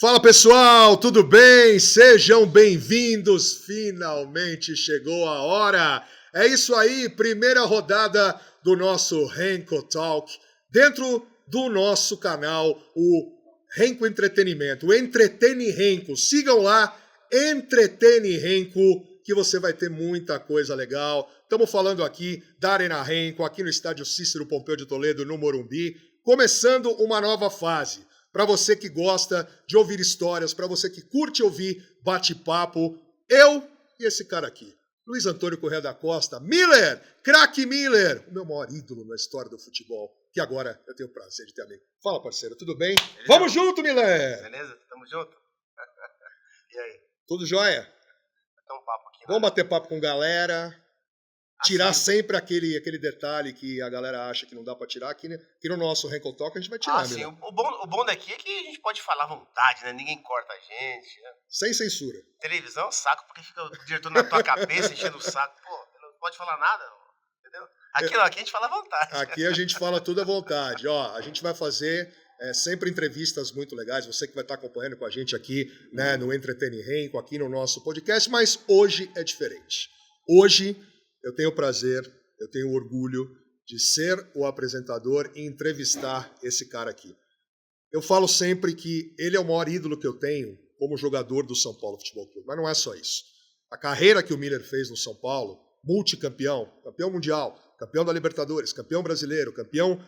Fala pessoal, tudo bem? Sejam bem-vindos, finalmente chegou a hora. É isso aí, primeira rodada do nosso Renko Talk, dentro do nosso canal, o Renko Entretenimento, o Entretene Renko. Sigam lá, Entretene Renko, que você vai ter muita coisa legal. Estamos falando aqui da Arena Renko, aqui no estádio Cícero Pompeu de Toledo, no Morumbi, começando uma nova fase. Para você que gosta de ouvir histórias, para você que curte ouvir bate-papo, eu e esse cara aqui, Luiz Antônio Corrêa da Costa, Miller, craque Miller, o meu maior ídolo na história do futebol, que agora eu tenho o prazer de ter amigo. Fala, parceiro, tudo bem? Beleza. Vamos junto, Miller! Beleza? Tamo junto? E aí? Tudo jóia? Bater um papo aqui. Vamos bater papo com galera, tirar sempre aquele detalhe que a galera acha que não dá pra tirar, aqui no nosso Renko Talk a gente vai tirar. Sim. O bom daqui é que a gente pode falar à vontade, né? Ninguém corta a gente, né? Sem censura. Televisão é um saco, porque fica o diretor na tua cabeça enchendo o saco. Pô, não pode falar nada, entendeu? Aqui a gente fala à vontade. Aqui a gente fala tudo à vontade. Ó, a gente vai fazer sempre entrevistas muito legais. Você que vai estar acompanhando com a gente aqui, né, no Entretene Renko, aqui no nosso podcast, mas hoje é diferente. Hoje eu tenho o prazer, eu tenho o orgulho de ser o apresentador e entrevistar esse cara aqui. Eu falo sempre que ele é o maior ídolo que eu tenho como jogador do São Paulo Futebol Clube, mas não é só isso. A carreira que o Miller fez no São Paulo, multicampeão, campeão mundial, campeão da Libertadores, campeão brasileiro, campeão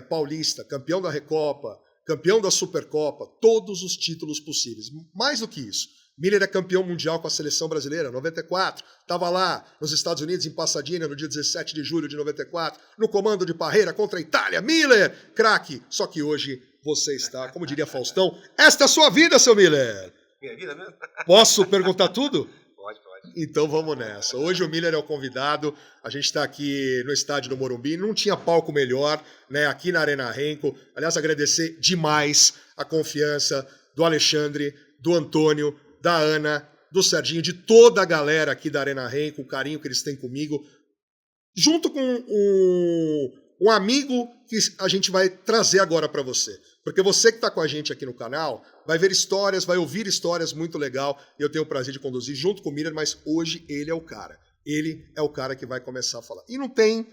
paulista, campeão da Recopa, campeão da Supercopa, todos os títulos possíveis. Mais do que isso, Miller é campeão mundial com a seleção brasileira, 94. Estava lá nos Estados Unidos, em Pasadena, no dia 17 de julho de 94, no comando de Parreira contra a Itália. Miller, craque! Só que hoje você está, como diria Faustão, esta é a sua vida, seu Miller! Minha vida mesmo? Posso perguntar tudo? Pode. Então vamos nessa. Hoje o Miller é o convidado, a gente está aqui no estádio do Morumbi, não tinha palco melhor, né, aqui na Arena Renko. Aliás, agradecer demais a confiança do Alexandre, do Antônio, da Ana, do Serginho, de toda a galera aqui da Arena Renko, o carinho que eles têm comigo, junto com um amigo que a gente vai trazer agora para você. Porque você que está com a gente aqui no canal vai ver histórias, vai ouvir histórias muito legal, e eu tenho o prazer de conduzir junto com o Miller, mas hoje ele é o cara. Ele é o cara que vai começar a falar. E não tem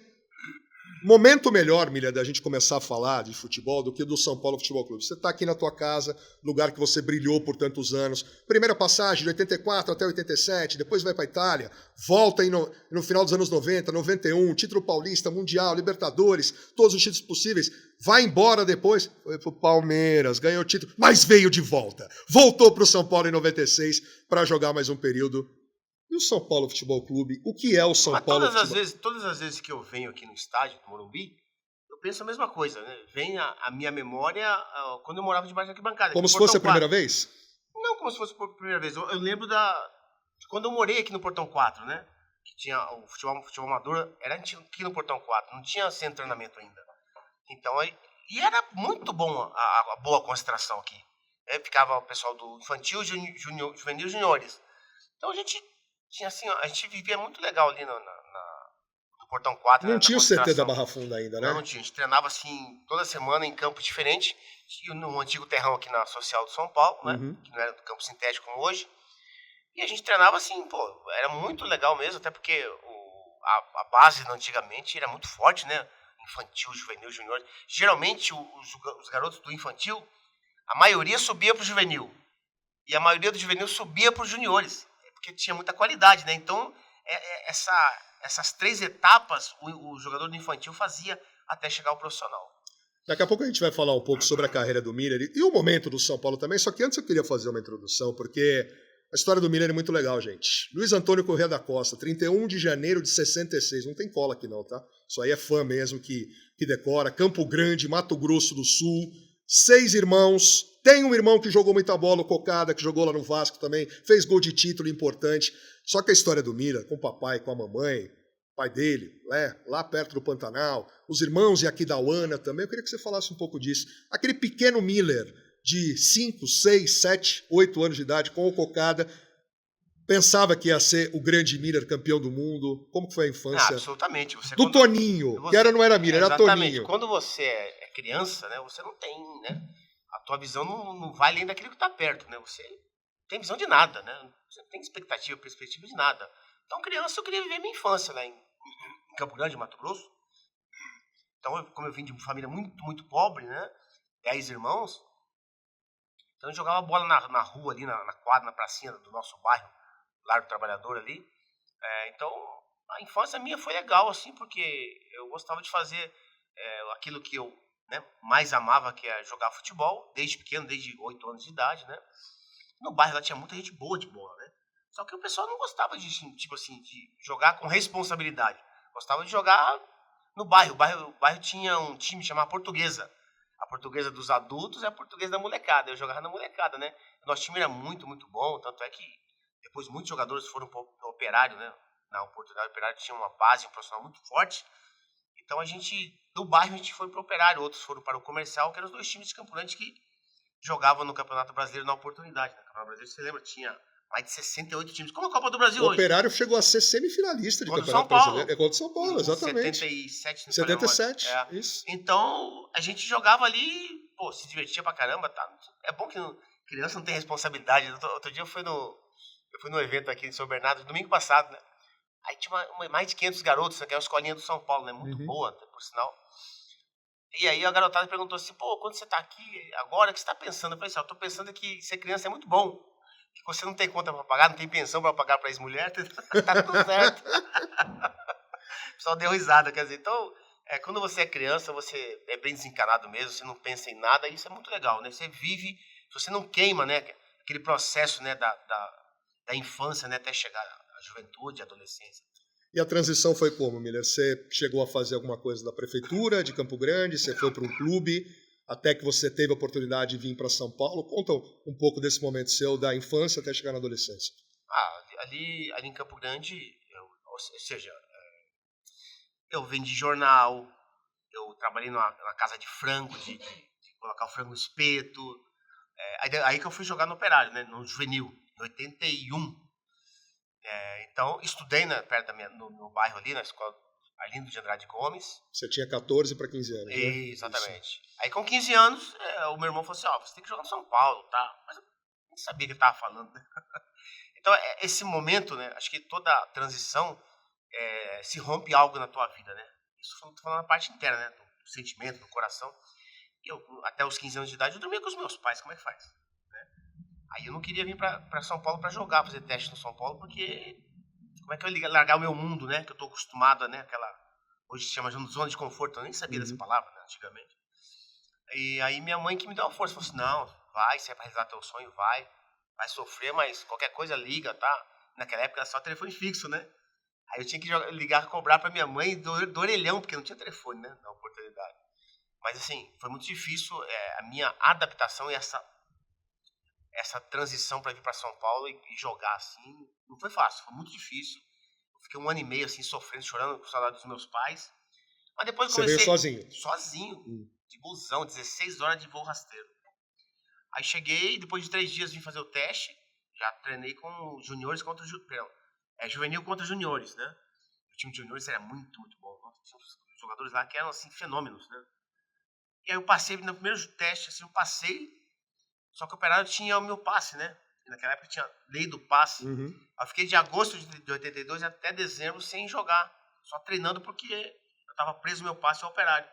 momento melhor, Miller, da gente começar a falar de futebol do que do São Paulo Futebol Clube. Você está aqui na tua casa, lugar que você brilhou por tantos anos. Primeira passagem de 84 até 87, depois vai para a Itália, volta aí no final dos anos 90, 91, título paulista, mundial, Libertadores, todos os títulos possíveis. Vai embora depois, foi pro Palmeiras, ganhou o título, mas veio de volta. Voltou para o São Paulo em 96 para jogar mais um período. E o São Paulo Futebol Clube? O que é o São Paulo Futebol Clube? Todas as vezes que eu venho aqui no estádio do Morumbi, eu penso a mesma coisa, né? Vem a minha memória quando eu morava debaixo da arquibancada. Como se fosse a primeira vez? Não como se fosse a primeira vez. Eu lembro de quando eu morei aqui no Portão 4, né? Que tinha o futebol amador, era aqui no Portão 4, não tinha centro de treinamento ainda. Então, e era muito bom a boa concentração aqui. Ficava o pessoal do infantil, juvenil e juniores. Então a gente tinha assim, a gente vivia muito legal ali no Portão 4. Não tinha o CT da Barra Funda ainda, né? Não tinha. A gente treinava assim toda semana em campos diferentes. No antigo terrão aqui na Social de São Paulo, né? Que não era do campo sintético como hoje. E a gente treinava assim, pô, era muito legal mesmo, até porque a base antigamente era muito forte, né? Infantil, juvenil, junior. Geralmente os garotos do infantil, a maioria subia pro juvenil. E a maioria do juvenil subia pros juniores. Porque tinha muita qualidade, né? Então, essas três etapas o jogador do infantil fazia até chegar ao profissional. Daqui a pouco a gente vai falar um pouco sobre a carreira do Miller e o momento do São Paulo também, só que antes eu queria fazer uma introdução, porque a história do Miller é muito legal, gente. Luiz Antônio Corrêa da Costa, 31 de janeiro de 66, não tem cola aqui não, tá? Isso aí é fã mesmo que decora. Campo Grande, Mato Grosso do Sul, 6 irmãos. Tem um irmão que jogou muita bola, o Cocada, que jogou lá no Vasco também, fez gol de título importante. Só que a história do Miller, com o papai, com a mamãe, pai dele, lá perto do Pantanal, os irmãos e aqui da Uana também, eu queria que você falasse um pouco disso. Aquele pequeno Miller de 5, 6, 7, 8 anos de idade, com o Cocada, pensava que ia ser o grande Miller campeão do mundo. Como que foi a infância? Absolutamente. Toninho, que não era Miller, era Toninho. Quando você é criança, né, você não tem, né, a tua visão não vai além daquilo que está perto, né? Você não tem visão de nada, né? Você não tem expectativa, perspectiva de nada. Então, criança, eu queria viver minha infância lá em Campo Grande, Mato Grosso. Então, como eu vim de uma família muito, muito pobre, né? 10 irmãos. Então, eu jogava bola na rua ali, na quadra, na pracinha do nosso bairro, Largo do Trabalhador ali. Então, a infância minha foi legal, assim, porque eu gostava de fazer aquilo que eu, né, mais amava, que é jogar futebol, desde pequeno, desde 8 anos de idade, né? No bairro lá tinha muita gente boa de bola, né? Só que o pessoal não gostava de, tipo assim, de jogar com responsabilidade. Gostava de jogar no bairro. O bairro tinha um time chamado Portuguesa. A Portuguesa dos adultos e a Portuguesa da molecada. Eu jogava na molecada, né? O nosso time era muito, muito bom. Tanto é que depois muitos jogadores foram para o Operário, né? Na oportunidade, o Operário tinha uma base, um profissional muito forte. Então do bairro a gente foi para o Operário. Outros foram para o Comercial, que eram os 2 times de Campo Grande que jogavam no Campeonato Brasileiro na oportunidade. No Campeonato Brasileiro, você lembra? Tinha mais de 68 times. Como a Copa do Brasil o hoje. O Operário chegou a ser semifinalista de Campeonato Brasileiro. É contra o São Paulo, exatamente. 77, não 77, isso. Então, a gente jogava ali, pô, se divertia pra caramba, tá? É bom que criança não tem responsabilidade. Outro dia eu fui no evento aqui em São Bernardo, domingo passado, né? Aí tinha mais de 500 garotos, que é uma escolinha do São Paulo, né? Muito boa, por sinal. E aí a garotada perguntou assim, pô, quando você tá aqui agora, o que você tá pensando? Eu falei assim, eu tô pensando que ser criança é muito bom. Que você não tem conta pra pagar, não tem pensão pra pagar pra ex-mulher, tá tudo certo. O pessoal deu risada, quer dizer, então, quando você é criança, você é bem desencanado mesmo, você não pensa em nada, isso é muito legal, né? Você vive, você não queima, né, aquele processo, né, da infância, né, até chegar à juventude, à adolescência. E a transição foi como, Miller? Você chegou a fazer alguma coisa da prefeitura de Campo Grande, você foi para um clube, até que você teve a oportunidade de vir para São Paulo. Conta um pouco desse momento seu, da infância até chegar na adolescência. Ali em Campo Grande, ou seja, eu vendi jornal, eu trabalhei na casa de frango, de colocar o frango no espeto. Aí que eu fui jogar no Operário, né, no juvenil, em 81. Então, estudei perto no bairro ali, na escola Arlindo de Andrade Gomes. Você tinha 14 para 15 anos, né? Exatamente. Isso. Aí com 15 anos, o meu irmão falou assim, você tem que jogar no São Paulo, tá? Mas eu nem sabia o que ele estava falando, né? Então, esse momento, né, acho que toda transição se rompe algo na tua vida, né? Isso estou falando na parte interna, né? Do sentimento, do coração. E eu, até os 15 anos de idade, eu dormia com os meus pais, como é que faz? Aí eu não queria vir para São Paulo para jogar, fazer teste no São Paulo, porque como é que eu ia largar o meu mundo, né? Que eu tô acostumado, né? Hoje se chama zona de conforto, eu nem sabia dessa palavra, né, antigamente. E aí minha mãe que me deu uma força, falou assim, não, vai, se é pra realizar teu sonho, vai sofrer, mas qualquer coisa liga, tá? Naquela época era só telefone fixo, né? Aí eu tinha que ligar, cobrar pra minha mãe do orelhão, porque não tinha telefone, né? Na oportunidade. Mas assim, foi muito difícil a minha adaptação e essa transição para vir para São Paulo e jogar assim, não foi fácil, foi muito difícil. Eu fiquei 1 ano e meio assim, sofrendo, chorando com saudade dos meus pais. Mas depois eu comecei... Você veio sozinho? Sozinho, de busão, 16 horas de voo rasteiro. Aí cheguei, depois de 3 dias vim fazer o teste, já treinei com juniores contra... juvenil contra juniores, né? O time de juniores era muito, muito bom. Tinha uns jogadores lá que eram, assim, fenômenos, né? E aí eu passei, no primeiro teste, assim, eu passei, só que o Operário tinha o meu passe, né? E naquela época tinha lei do passe. Eu fiquei de agosto de 82 até dezembro sem jogar, só treinando porque eu estava preso no meu passe ao Operário.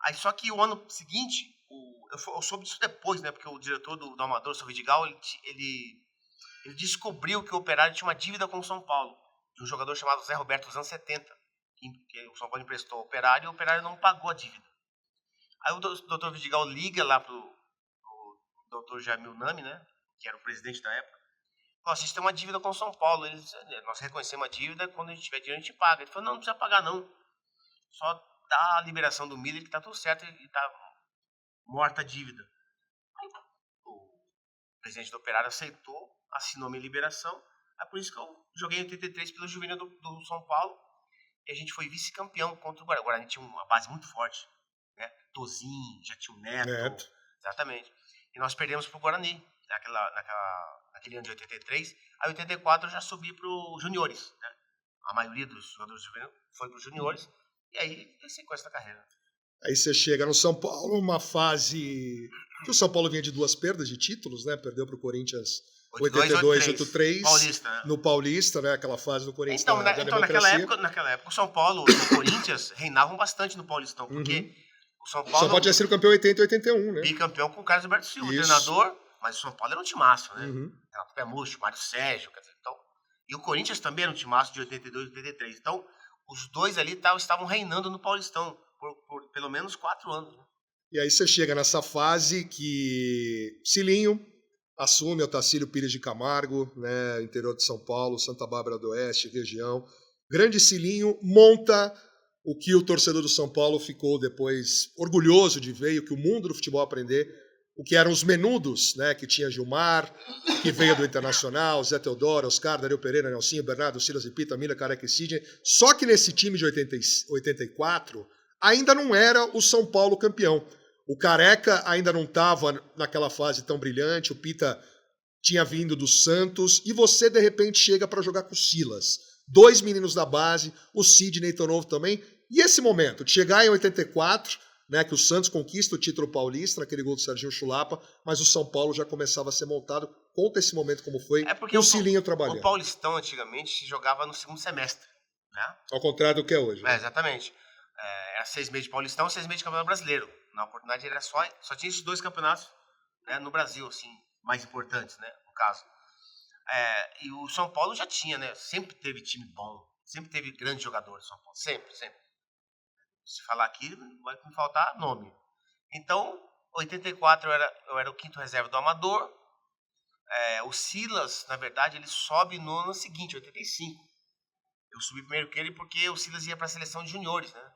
Aí só que o ano seguinte, eu soube disso depois, né? Porque o diretor do Amador, o seu Vidigal, ele descobriu que o Operário tinha uma dívida com o São Paulo, de um jogador chamado Zé Roberto dos anos 70, que o São Paulo emprestou ao Operário e o Operário não pagou a dívida. Aí o doutor Vidigal liga lá pro doutor Jamil Nami, né? Que era o presidente da época. Falou, vocês têm uma dívida com o São Paulo. Nós reconhecemos a dívida, quando a gente tiver dinheiro a gente paga. Ele falou, não precisa pagar não. Só dá a liberação do Miller que tá tudo certo e tá morta a dívida. Aí o presidente do Operário aceitou, assinou minha liberação. É por isso que eu joguei em 83 pelo juvenil do São Paulo. E a gente foi vice-campeão contra o Guarani. O Guarani tinha uma base muito forte, né? Tozinho, já tinha o Neto. Exatamente. E nós perdemos pro Guarani naquele ano de 83. Aí em 84 eu já subi pro juniores, né? A maioria dos jogadores juvenis foi pro juniores. E aí tem sequência da carreira. Aí você chega no São Paulo, uma fase que o São Paulo vinha de 2 perdas de títulos, né? Perdeu para o Corinthians 82, 83, Paulista, né? no Paulista, né? Aquela fase do Corinthians então, da naquela época, o São Paulo e o Corinthians reinavam bastante no Paulistão, porque o São Paulo... O São Paulo tinha sido campeão 80 e 81, né? Bicampeão com o Carlos Alberto Silva, o treinador, mas o São Paulo era um timaço, né? Renato Pé Murcho, Mário Sérgio, quer dizer, então... E o Corinthians também era um timaço de 82 e 83, então os dois ali estavam reinando no Paulistão por pelo menos 4 anos, né? E aí você chega nessa fase que Cilinho assume o Otacílio Pires de Camargo, né, interior de São Paulo, Santa Bárbara do Oeste, região. Grande Cilinho monta o que o torcedor do São Paulo ficou depois orgulhoso de ver, e o que o mundo do futebol aprender, o que eram os menudos, né, que tinha Gilmar, que veio do Internacional, Zé Teodoro, Oscar, Dario Pereira, Nelsinho, Bernardo, Silas e Pita, Mila, Careca e Sidney. Só que nesse time de 84 ainda não era o São Paulo campeão. O Careca ainda não estava naquela fase tão brilhante, o Pita tinha vindo do Santos, e você, de repente, chega para jogar com o Silas. 2 meninos da base, o Sidney tão novo também. E esse momento, de chegar em 84, né, que o Santos conquista o título paulista, naquele gol do Serginho Chulapa, mas o São Paulo já começava a ser montado. Conta esse momento como foi, porque o Cilinho trabalhando. O Paulistão, antigamente, se jogava no segundo semestre, né? Ao contrário do que é hoje. Né? Exatamente. Era 6 meses de Paulistão, 6 meses de Campeonato Brasileiro. Na oportunidade era só tinha esses 2 campeonatos, né, no Brasil, assim, mais importantes, né, no caso. E o São Paulo já tinha, né, sempre teve time bom, sempre teve grandes jogadores, São Paulo, sempre. Se falar aqui, vai me faltar nome. Então, 84 eu era o 5º reserva do Amador. O Silas, na verdade, ele sobe no ano seguinte, 85. Eu subi primeiro que ele porque o Silas ia para a seleção de juniores, né?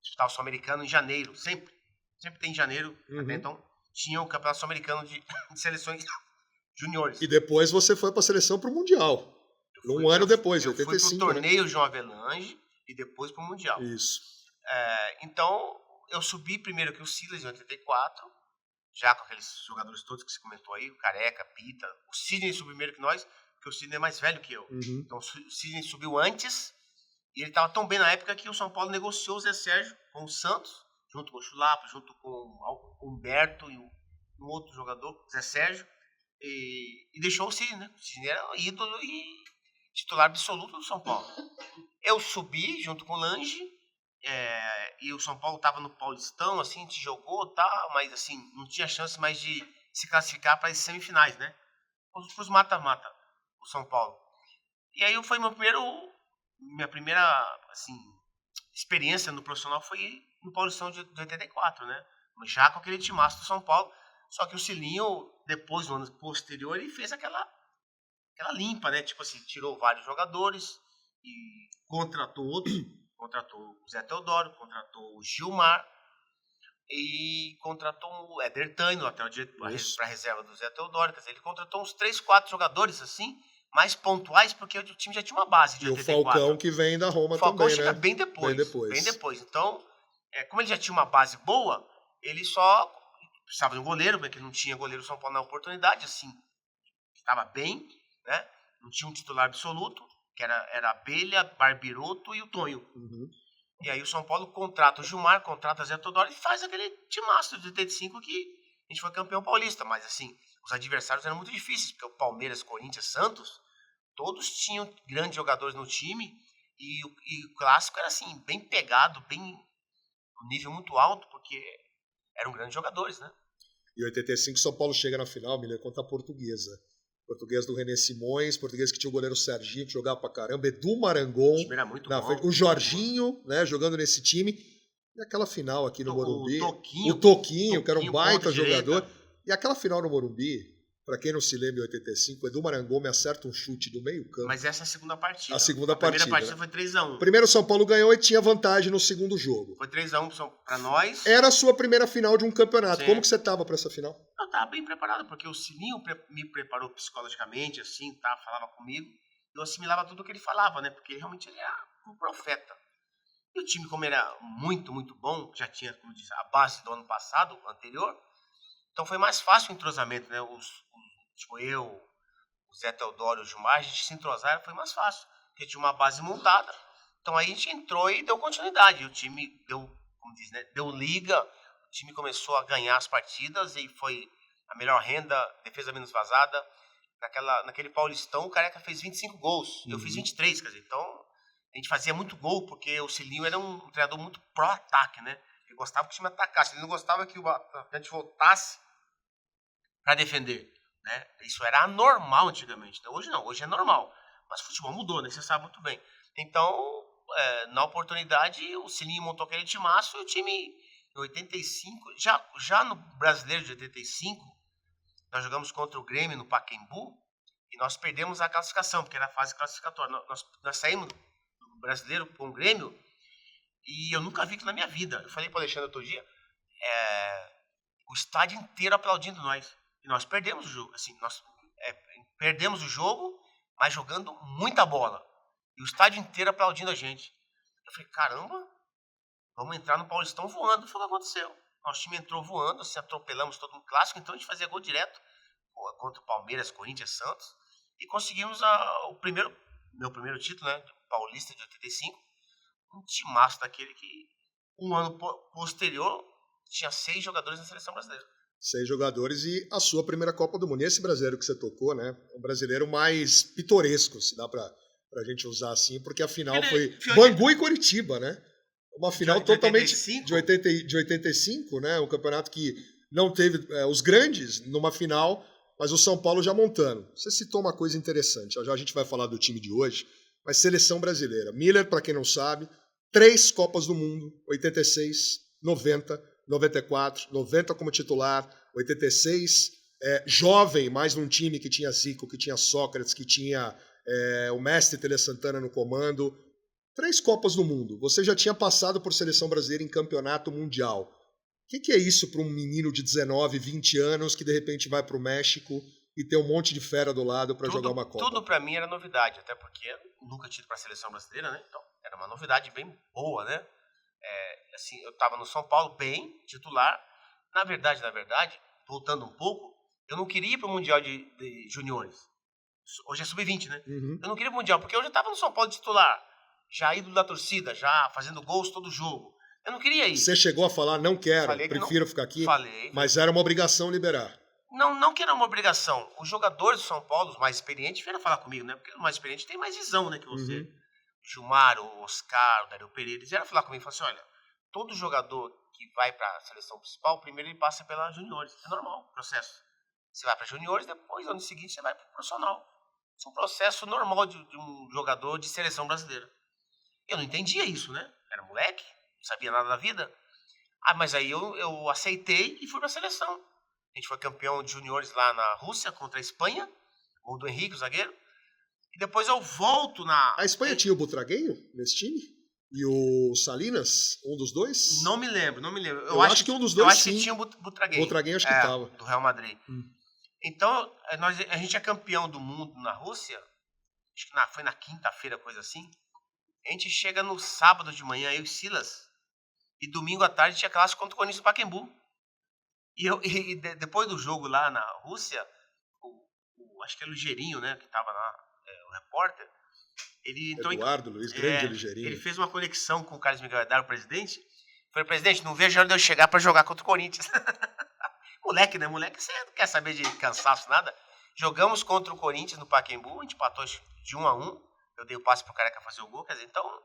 Disputava o Sul-Americano em janeiro, sempre tem em janeiro. Até então tinha o Campeonato Sul-Americano de seleções juniores. E depois você foi para a seleção para o Mundial. Um ano depois, 85. Eu fui para o torneio João Avelange e depois para o Mundial. Isso. Então, eu subi primeiro que o Silas em 84, já com aqueles jogadores todos que você comentou aí, o Careca, Pita. O Sidney subiu primeiro que nós, porque o Sidney é mais velho que eu. Então, o Sidney subiu antes, e ele estava tão bem na época que o São Paulo negociou o Zé Sérgio com o Santos, junto com o Chulapa, junto com o Humberto e um outro jogador, Zé Sérgio, e deixou o Sidney, né? O Sidney era ídolo e titular absoluto do São Paulo. Eu subi junto com o Lange, e o São Paulo estava no Paulistão, assim, a gente jogou, tá, mas assim, não tinha chance mais de se classificar para as semifinais, né? Para os mata-mata, o São Paulo. E aí foi minha primeira, assim, experiência no profissional foi no Paulistão de 84, né? Já com aquele timaço do São Paulo. Só que o Cilinho, depois, no ano posterior, ele fez aquela limpa, né? Tipo assim, tirou vários jogadores e contratou outros. Contratou o Zé Teodoro, contratou o Gilmar e contratou o Éder Tânio, lateral direito para a reserva do Zé Teodoro. Quer dizer, ele contratou uns 3, 4 jogadores, assim, mais pontuais, porque o time já tinha uma base de e 84. E o Falcão que vem da Roma também, o Falcão chega né? Bem depois. Então, como ele já tinha uma base boa, ele só precisava de um goleiro, porque não tinha goleiro São Paulo na oportunidade, assim, estava bem, né? Não tinha um titular absoluto, que era Abelha, Barbiroto e o Tonho. E aí o São Paulo contrata o Gilmar, contrata o Zé Teodoro e faz aquele timaço de 85 que a gente foi campeão paulista. Mas assim, os adversários eram muito difíceis, porque o Palmeiras, Corinthians, Santos, todos tinham grandes jogadores no time e o clássico era assim, bem pegado, bem um nível muito alto, porque eram grandes jogadores, né? E em 85 São Paulo chega na final, Miller, contra a Portuguesa. Português do René Simões, português que tinha o goleiro Serginho, que jogava pra caramba, Edu Marangon, o time era muito na bom, frente, o Jorginho, né, jogando nesse time, e aquela final aqui no Morumbi, o Toquinho, que era um baita jogador, e aquela final no Morumbi, pra quem não se lembra, em 85, o Edu Marangon me acerta um chute do meio campo. Mas essa é a segunda partida. A primeira partida foi 3-1. Primeiro o São Paulo ganhou e tinha vantagem no segundo jogo. Foi 3-1 pra nós. Era a sua primeira final de um campeonato. Sim. Como que você tava pra essa final? Eu estava bem preparado, porque o Cilinho me preparou psicologicamente, assim, tá, falava comigo. Eu assimilava tudo o que ele falava, né? Porque realmente ele era um profeta. E o time, como era muito, muito bom, já tinha, como disse, a base do ano passado, anterior, então foi mais fácil o entrosamento, né? Tipo, eu, o Zé Teodoro e o Gilmar, a gente se entrosar foi mais fácil, porque tinha uma base montada. Então aí a gente entrou e deu continuidade. E o time deu como diz, né? Deu liga, o time começou a ganhar as partidas e foi a melhor renda, defesa menos vazada. Naquele Paulistão, o Careca fez 25 gols. Eu fiz 23, quer dizer, então a gente fazia muito gol, porque o Cilinho era um treinador muito pró-ataque, né? Ele gostava que o time atacasse, ele não gostava que o atacante voltasse para defender, né? Isso era anormal antigamente. Então, hoje não, hoje é normal. Mas o futebol mudou, né? Você sabe muito bem. Então, na oportunidade, o Cilinho montou aquele timaço e o time, em 85, já no Brasileiro de 85, nós jogamos contra o Grêmio no Pacaembu e nós perdemos a classificação, porque era a fase classificatória. Nós saímos do Brasileiro com o Grêmio e eu nunca vi isso na minha vida. Eu falei para o Alexandre outro dia, o estádio inteiro aplaudindo nós. E nós perdemos o jogo. Assim, nós perdemos o jogo, mas jogando muita bola. E o estádio inteiro aplaudindo a gente. Eu falei, caramba, vamos entrar no Paulistão voando. Foi o que aconteceu. Nosso time entrou voando, se atropelamos todo um clássico, então a gente fazia gol direto contra o Palmeiras, Corinthians, Santos. E conseguimos meu primeiro título, né, paulista de 85. Um timaço daquele que, um ano posterior, tinha 6 jogadores na seleção brasileira. 6 jogadores e a sua primeira Copa do Mundo. E esse brasileiro que você tocou, né? Um brasileiro mais pitoresco, se dá pra gente usar assim, porque a final foi Bangu e Coritiba, né? Uma final totalmente 85? de 85, né? Um campeonato que não teve os grandes numa final, mas o São Paulo já montando. Você citou uma coisa interessante, já a gente vai falar do time de hoje, mas seleção brasileira. Miller, para quem não sabe, 3 Copas do Mundo, 86, 90, 94, 90 como titular, 86, jovem, mais num time que tinha Zico, que tinha Sócrates, que tinha o mestre Tele Santana no comando. 3 Copas do Mundo. Você já tinha passado por seleção brasileira em campeonato mundial. O que é isso para um menino de 19, 20 anos que de repente vai para o México e tem um monte de fera do lado para jogar uma Copa? Tudo para mim era novidade, até porque eu nunca tinha ido para a seleção brasileira, né? Então era uma novidade bem boa, né? Assim, eu estava no São Paulo bem, titular. Na verdade, voltando um pouco, eu não queria ir para o Mundial de Juniores. Hoje é Sub-20, né? Uhum. Eu não queria ir para o Mundial, porque eu já estava no São Paulo de titular. Já ídolo da torcida, já fazendo gols todo jogo. Eu não queria ir. Você chegou a falar, não quero, prefiro ficar aqui? Falei. Mas era uma obrigação liberar. Não que era uma obrigação. Os jogadores do São Paulo, os mais experientes, vieram falar comigo, né? Porque os mais experientes têm mais visão, né, que você. Uhum. Gilmar, o Oscar, o Dario Pereira, eles vieram falar comigo e falaram assim, olha, todo jogador que vai para a seleção principal, primeiro ele passa pela juniores. É normal o processo. Você vai para juniores, depois, no ano seguinte, você vai para o profissional. Isso é um processo normal de um jogador de seleção brasileira. Eu não entendia isso, né? Era moleque, não sabia nada da vida. Mas aí eu aceitei e fui para a seleção. A gente foi campeão de juniores lá na Rússia contra a Espanha, gol do Henrique, o zagueiro. E depois eu volto na... A Espanha tinha o Butragueño nesse time? E o Salinas, um dos dois? Não me lembro. Eu acho que um dos dois, eu acho sim. que tinha o Butragueño. Butragueño acho que estava. Do Real Madrid. Então, a gente é campeão do mundo na Rússia, acho que foi na quinta-feira, coisa assim. A gente chega no sábado de manhã, eu e Silas, e domingo à tarde tinha clássico contra o Corinthians do Pacaembu. E depois do jogo lá na Rússia, acho que é o Ligeirinho, né, que estava lá, o repórter, ele... Eduardo Luiz, grande Ligeirinho. Ele fez uma conexão com o Carlos Miguel Aidar, o presidente. Falei, presidente, não vejo a hora de eu chegar para jogar contra o Corinthians. Moleque, né? Moleque, você não quer saber de cansaço, nada. Jogamos contra o Corinthians no Pacaembu, a gente empatou de 1-1. Eu dei o passe pro Careca fazer o gol, quer dizer, então...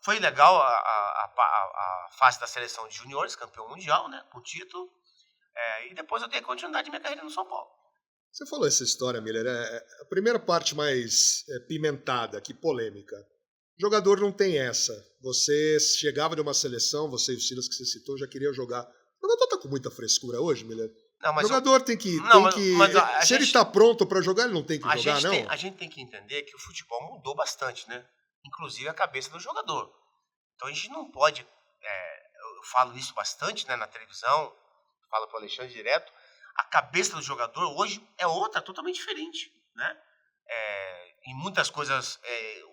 foi legal a fase da seleção de juniores, campeão mundial, né? Com título. E depois eu dei continuidade à minha carreira no São Paulo. Você falou essa história, Miller. A primeira parte mais pimentada, que polêmica. O jogador não tem essa. Você chegava de uma seleção, você e o Silas que você citou, já queria jogar. O jogador tá com muita frescura hoje, Miller? Não, mas o jogador tem que... se ele tá pronto para jogar, ele não tem que jogar, não? A gente tem que entender que o futebol mudou bastante, né? Inclusive a cabeça do jogador. Então a gente não pode... eu falo isso bastante, né, na televisão, falo pro Alexandre direto. A cabeça do jogador hoje é outra, totalmente diferente, né? Em muitas coisas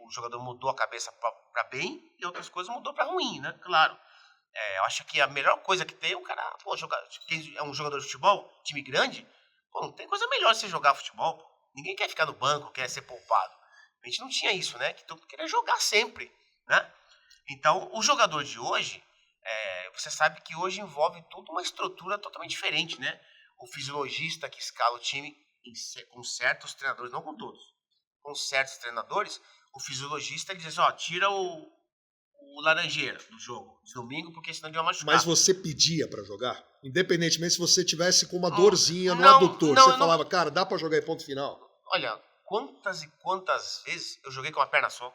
o jogador mudou a cabeça para bem e outras coisas mudou para ruim, né? Claro. Eu acho que a melhor coisa que tem é o cara, quem é um jogador de futebol, time grande, não tem coisa melhor de você jogar futebol. Pô. Ninguém quer ficar no banco, quer ser poupado. A gente não tinha isso, né? Que todo mundo queria jogar sempre, né? Então, o jogador de hoje, você sabe que hoje envolve toda uma estrutura totalmente diferente, né? O fisiologista que escala o time com certos treinadores, não com todos, com certos treinadores, o fisiologista ele diz, tira o Laranjeira do jogo de domingo, porque senão ele vai machucar. Mas você pedia pra jogar? Independentemente se você tivesse com uma dorzinha no adutor, você falava, cara, dá pra jogar em ponto final? Olha, quantas e quantas vezes eu joguei com uma perna só?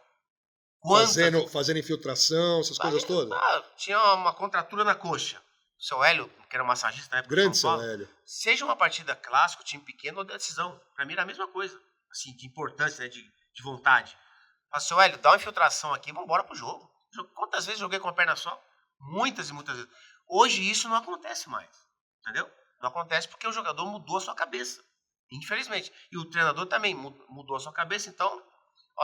Fazendo infiltração, essas coisas todas? Tinha uma contratura na coxa. O seu Hélio, que era um massagista na época Grande de São seu Paulo, Hélio. seja uma partida clássica, time pequeno ou decisão. Pra mim era a mesma coisa. Assim, de importância, né, de vontade. Mas, seu Hélio, dá uma infiltração aqui, vamos embora pro jogo. Quantas vezes eu joguei com uma perna só? Muitas e muitas vezes. Hoje isso não acontece mais. Entendeu? Não acontece porque o jogador mudou a sua cabeça. Infelizmente. E o treinador também mudou a sua cabeça. Então,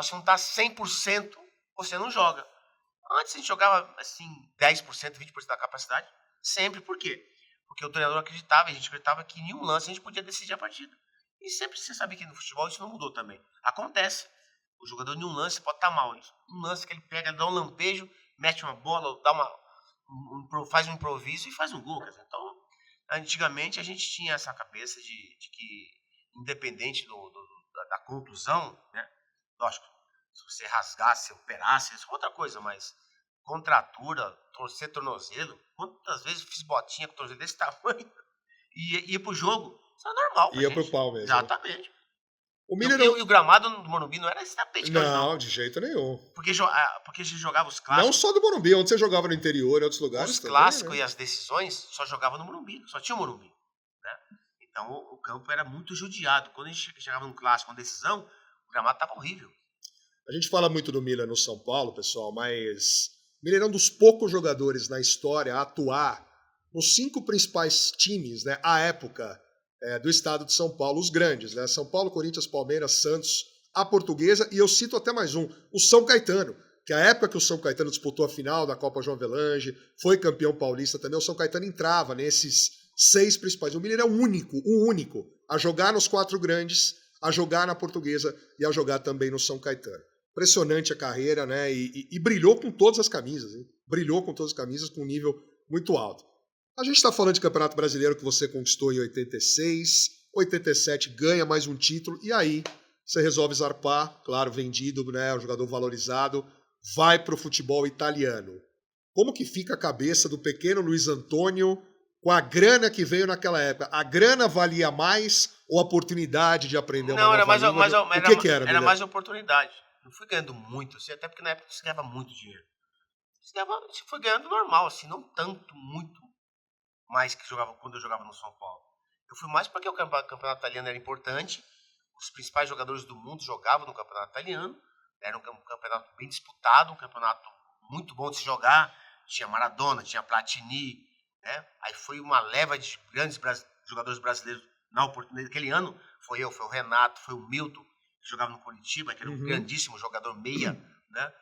se não tá 100%, você não joga. Antes a gente jogava assim 10%, 20% da capacidade. Sempre. Por quê? Porque o treinador acreditava, e a gente acreditava que em um lance a gente podia decidir a partida. E sempre você sabe que no futebol isso não mudou também. Acontece. O jogador em um lance pode estar mal. Um lance que ele pega, ele dá um lampejo, mete uma bola, faz um improviso e faz um gol. Então, antigamente a gente tinha essa cabeça de que, independente da contusão, né? Lógico, se você rasgasse, operasse, isso é outra coisa, mas contratura, torcer tornozelo, quantas vezes eu fiz botinha com tornozelo desse tamanho e ia pro jogo? Isso é normal pra Ia gente. pro pau mesmo. Exatamente. O E o gramado do Morumbi não era esse tapete que hoje não, de jeito nenhum. Porque a gente jogava os clássicos. Não só do Morumbi, onde você jogava no interior, em outros lugares Os também, clássicos né? e as decisões só jogava no Morumbi, só tinha o Morumbi. Né? Então o campo era muito judiado. Quando a gente chegava num clássico, uma decisão, o gramado estava horrível. A gente fala muito do Milan no São Paulo, pessoal, mas o Milan é um dos poucos jogadores na história a atuar nos 5 principais times, né, à época, do estado de São Paulo, os grandes, né? São Paulo, Corinthians, Palmeiras, Santos, a Portuguesa, e eu cito até mais um, o São Caetano, que a época que o São Caetano disputou a final da Copa João Avelange, foi campeão paulista também, o São Caetano entrava nesses 6 principais. O Milan é o único a jogar nos 4 grandes, a jogar na Portuguesa e a jogar também no São Caetano. Impressionante a carreira, né? E brilhou com todas as camisas, hein? Brilhou com todas as camisas com um nível muito alto. A gente está falando de Campeonato Brasileiro que você conquistou em 86, 87 ganha mais um título, e aí você resolve zarpar, claro, vendido, né? Um jogador valorizado, vai para o futebol italiano. Como que fica a cabeça do pequeno Luiz Antônio com a grana que veio naquela época? A grana valia mais ou a oportunidade de aprender uma nova língua? O que era? Era mais oportunidade. Não fui ganhando muito, assim, até porque na época você ganhava muito dinheiro. Você foi ganhando normal, assim, não tanto, muito mais que quando eu jogava no São Paulo. Eu fui mais porque o campeonato italiano era importante, os principais jogadores do mundo jogavam no campeonato italiano, era um campeonato bem disputado, um campeonato muito bom de se jogar, tinha Maradona, tinha Platini, né? Aí foi uma leva de grandes jogadores brasileiros naquele ano, foi o Renato, foi o Milton, que jogava no Coritiba, que era um grandíssimo jogador meia, né?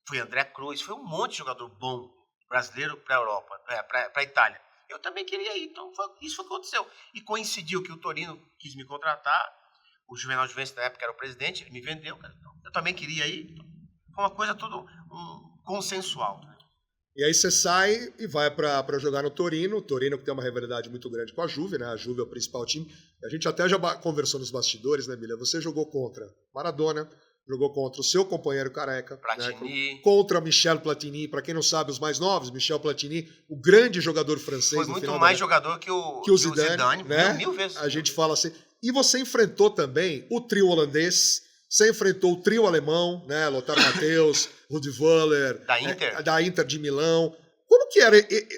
Foi André Cruz, foi um monte de jogador bom brasileiro para a Europa, para a Itália. Eu também queria ir, então isso foi o que aconteceu. E coincidiu que o Torino quis me contratar, o Juvenal Juventus na época era o presidente, ele me vendeu, então eu também queria ir. Foi uma coisa toda consensual. E aí você sai e vai para jogar no Torino. O Torino que tem uma rivalidade muito grande com a Juve, né? A Juve é o principal time. A gente até já conversou nos bastidores, né, Milha? Você jogou contra Maradona, jogou contra o seu companheiro careca, Platini. Né? Contra Michel Platini. Para quem não sabe, os mais novos, Michel Platini, o grande jogador francês. Foi muito mais jogador que o Zidane, né? mil vezes. A gente fala assim. E você enfrentou também o trio holandês. Você enfrentou o trio alemão, né? Lothar Matthäus, Rudi Völler, da Inter de Milão. Como que era?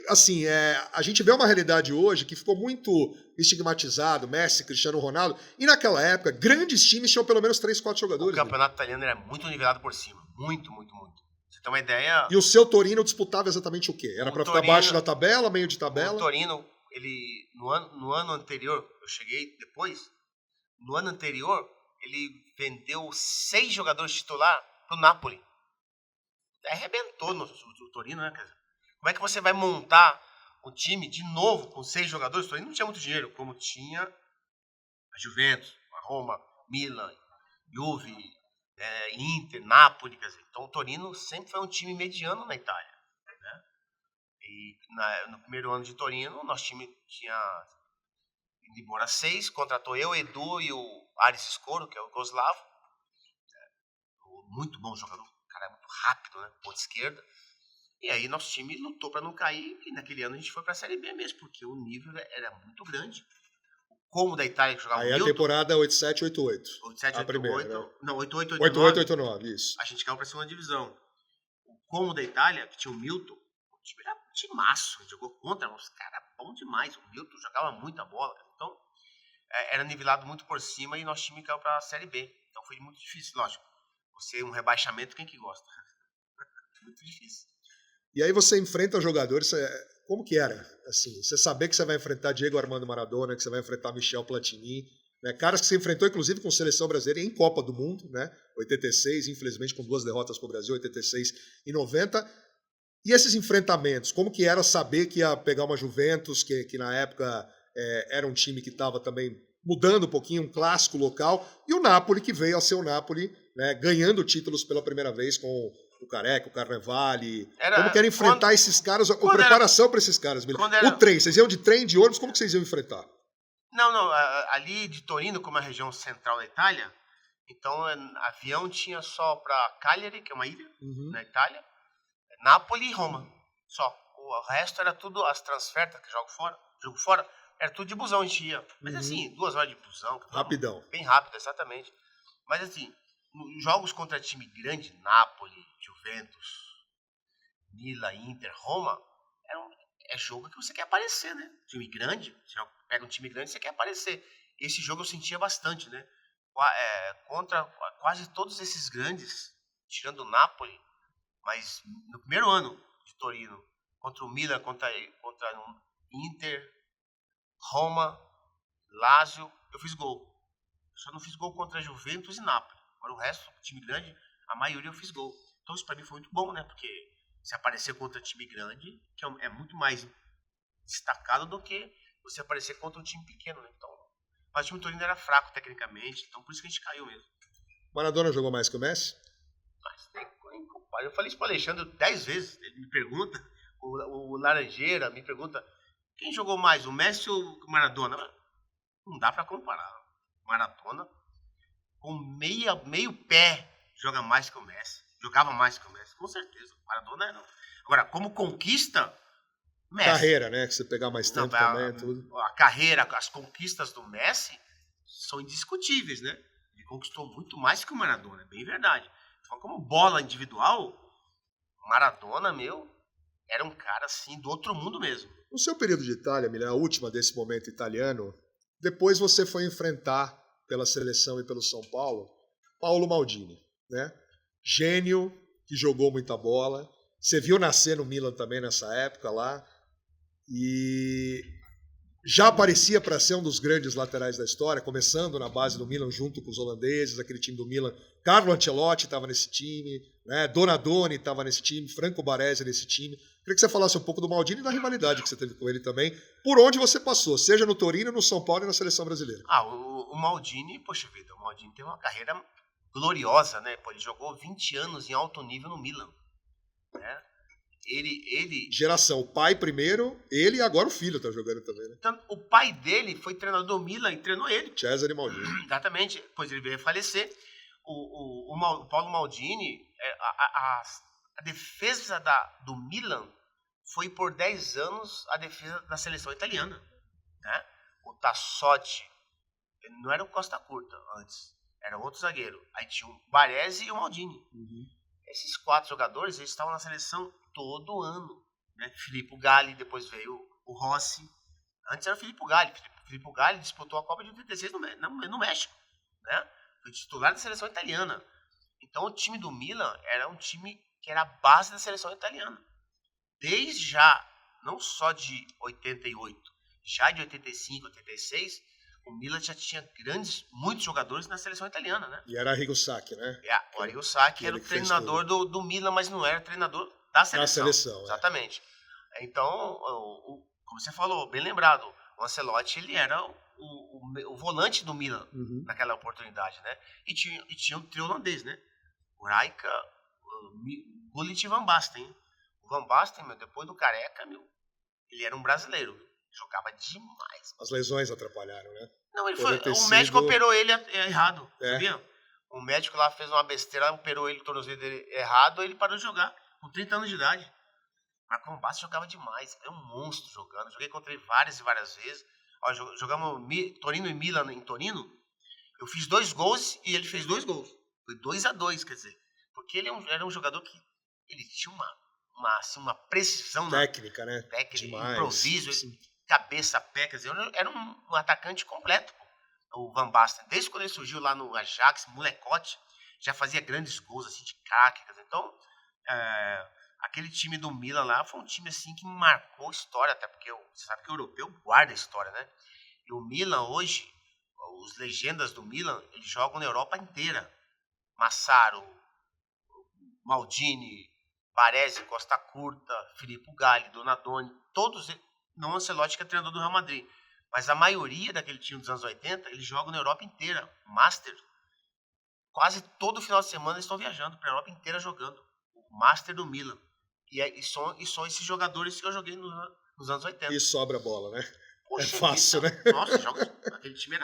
Assim, a gente vê uma realidade hoje que ficou muito estigmatizado, Messi, Cristiano Ronaldo, e naquela época, grandes times tinham pelo menos 3, 4 jogadores. O campeonato italiano era muito nivelado por cima. Muito, muito, muito. Você tem uma ideia... E o seu Torino disputava exatamente o quê? Era para ficar abaixo da tabela, meio de tabela? O Torino, ele, no ano anterior, eu cheguei depois, no ano anterior, ele vendeu 6 jogadores titular pro Napoli. Arrebentou no Torino, né? Como é que você vai montar o time de novo com 6 jogadores? O Torino não tinha muito dinheiro, como tinha a Juventus, a Roma, Milan, Juve, Inter, Napoli. Quer dizer, então o Torino sempre foi um time mediano na Itália. Né? E no primeiro ano de Torino, nosso time tinha ido embora 6, contratou eu, Edu e o Aris Escoro, que é o Goslavo. Muito bom jogador, o cara é muito rápido, né? Ponta esquerda. E aí nosso time lutou para não cair e naquele ano a gente foi para a Série B mesmo, porque o nível era muito grande. Como da Itália que jogava aí o Milton. Aí a temporada 87-88. 87-88. Né? Não, 88-89, isso. A gente caiu para a segunda divisão. O Como da Itália, que tinha o Milton, o time era um timaço. A gente jogou contra uns caras bons demais. O Milton jogava muita bola. Então, era nivelado muito por cima e nosso time caiu para a Série B. Então foi muito difícil, lógico. Você, um rebaixamento, quem que gosta? Muito difícil. E aí você enfrenta jogadores, como que era? Assim, você saber que você vai enfrentar Diego Armando Maradona, que você vai enfrentar Michel Platini, né? Caras que você enfrentou, inclusive, com seleção brasileira em Copa do Mundo, né? 86, infelizmente com 2 derrotas para o Brasil, 86 e 90. E esses enfrentamentos, como que era saber que ia pegar uma Juventus, que na época era um time que estava também mudando um pouquinho, um clássico local, e o Napoli, que veio a ser o Napoli, né? Ganhando títulos pela primeira vez com o Careca, o Carnevale. Como que era enfrentar esses caras, a preparação para esses caras? O trem, vocês iam de trem, de ônibus, como que vocês iam enfrentar? Não, ali de Torino, como é a região central da Itália, então avião tinha só para Cagliari, que é uma ilha na Itália, Nápoles e Roma, só. O resto era tudo, as transfertas, que jogo fora, era tudo de busão, a gente ia. Mas assim, 2 horas de busão. Rapidão. Bem rápido, exatamente. Mas assim, jogos contra time grande, Nápoles, Juventus, Milan, Inter, Roma, é jogo que você quer aparecer, né? Time grande, você pega um time grande, você quer aparecer. Esse jogo eu sentia bastante, né? Contra quase todos esses grandes, tirando o Napoli, mas no primeiro ano de Torino, contra o Milan, contra o Inter, Roma, Lazio, eu fiz gol. Só não fiz gol contra Juventus e Napoli. Agora o resto, time grande, a maioria eu fiz gol. Então isso pra mim foi muito bom, né? Porque se aparecer contra time grande, que é muito mais destacado do que você aparecer contra um time pequeno, né? Então, mas o time Torino era fraco tecnicamente, então por isso que a gente caiu mesmo. Maradona jogou mais que o Messi? Mas, eu falei isso pro Alexandre 10 vezes. Ele me pergunta, o Laranjeira me pergunta, quem jogou mais, o Messi ou o Maradona? Não dá pra comparar. Maradona, com meio pé, joga mais que o Messi. Jogava mais que o Messi, com certeza. Maradona não. Agora, como conquista, Messi. Carreira, né? Que você pegar mais tempo também, tudo. A carreira, as conquistas do Messi são indiscutíveis, né? Ele conquistou muito mais que o Maradona, é bem verdade. Então, como bola individual, Maradona, era um cara, assim, do outro mundo mesmo. No seu período de Itália, Milena, a última desse momento italiano, depois você foi enfrentar, pela seleção e pelo São Paulo, Paolo Maldini, né? Gênio, que jogou muita bola. Você viu nascer no Milan também nessa época lá. E já aparecia para ser um dos grandes laterais da história, começando na base do Milan junto com os holandeses, aquele time do Milan. Carlo Ancelotti estava nesse time, né? Donadoni estava nesse time, Franco Baresi nesse time. Queria que você falasse um pouco do Maldini e da rivalidade que você teve com ele também, por onde você passou, seja no Torino, no São Paulo e na seleção brasileira. O Maldini, poxa vida, o Maldini teve uma carreira gloriosa, né? Pô, ele jogou 20 anos em alto nível no Milan, né? Ele... Geração, o pai primeiro, ele e agora o filho tá jogando também, né? Então, o pai dele foi treinador do Milan e treinou ele. Cesare Maldini. Exatamente, depois ele veio a falecer. O Paulo Maldini, a defesa do Milan foi por 10 anos a defesa da seleção italiana, né? O Tassotti, não era o Costa Curta antes, era outro zagueiro. Aí tinha o Baresi e o Maldini. Esses 4 jogadores, eles estavam na seleção todo ano, né? Filippo Galli, depois veio o Rossi. Antes era o Filippo Galli. Filippo Galli disputou a Copa de 86 no México, né? Foi titular da seleção italiana. Então o time do Milan era um time que era a base da seleção italiana. Desde já, não só de 88, já de 85, 86, o Milan já tinha muitos jogadores na seleção italiana, né? E era Arrigo Sacchi, né? O Arrigo Sacchi era o treinador do Milan, mas não era treinador da seleção. Exatamente. Então, como você falou, bem lembrado, o Ancelotti, ele era o volante do Milan naquela oportunidade, né? E tinha o trio holandês, né? O Rijkaard, Gullit e Van Basten. O Van Basten, meu, depois do Careca, meu, ele era um brasileiro. Jogava demais. As lesões atrapalharam, né? Não, o médico operou ele errado, sabia? O médico lá fez uma besteira, operou ele, o tornozelo dele errado, ele parou de jogar, com 30 anos de idade. Mas Van Basten jogava demais, era um monstro jogando. Joguei contra ele várias e várias vezes. Ó, jogamos Torino e Milan em Torino. Eu fiz 2 gols e ele fez 2 gols. Foi 2-2, quer dizer. Porque ele era um jogador que ele tinha uma precisão técnica, né? Técnica, demais. Improviso, cabeça, pé, quer dizer, era um atacante completo, o Van Basten. Desde quando ele surgiu lá no Ajax, molecote, já fazia grandes gols assim de craque. Então, aquele time do Milan lá foi um time assim que marcou história, até porque você sabe que o europeu guarda a história, né? E o Milan hoje, os legendas do Milan, eles jogam na Europa inteira. Massaro, Maldini, Baresi, Costa Curta, Filippo Galli, Donadoni, todos eles, não Ancelotti que é treinador do Real Madrid, mas a maioria daquele time dos anos 80, eles jogam na Europa inteira. Master, quase todo final de semana eles estão viajando para a Europa inteira jogando. O Master do Milan. E são esses jogadores que eu joguei nos anos 80. E sobra a bola, né? Poxa, é fácil, né? Nossa, aquele time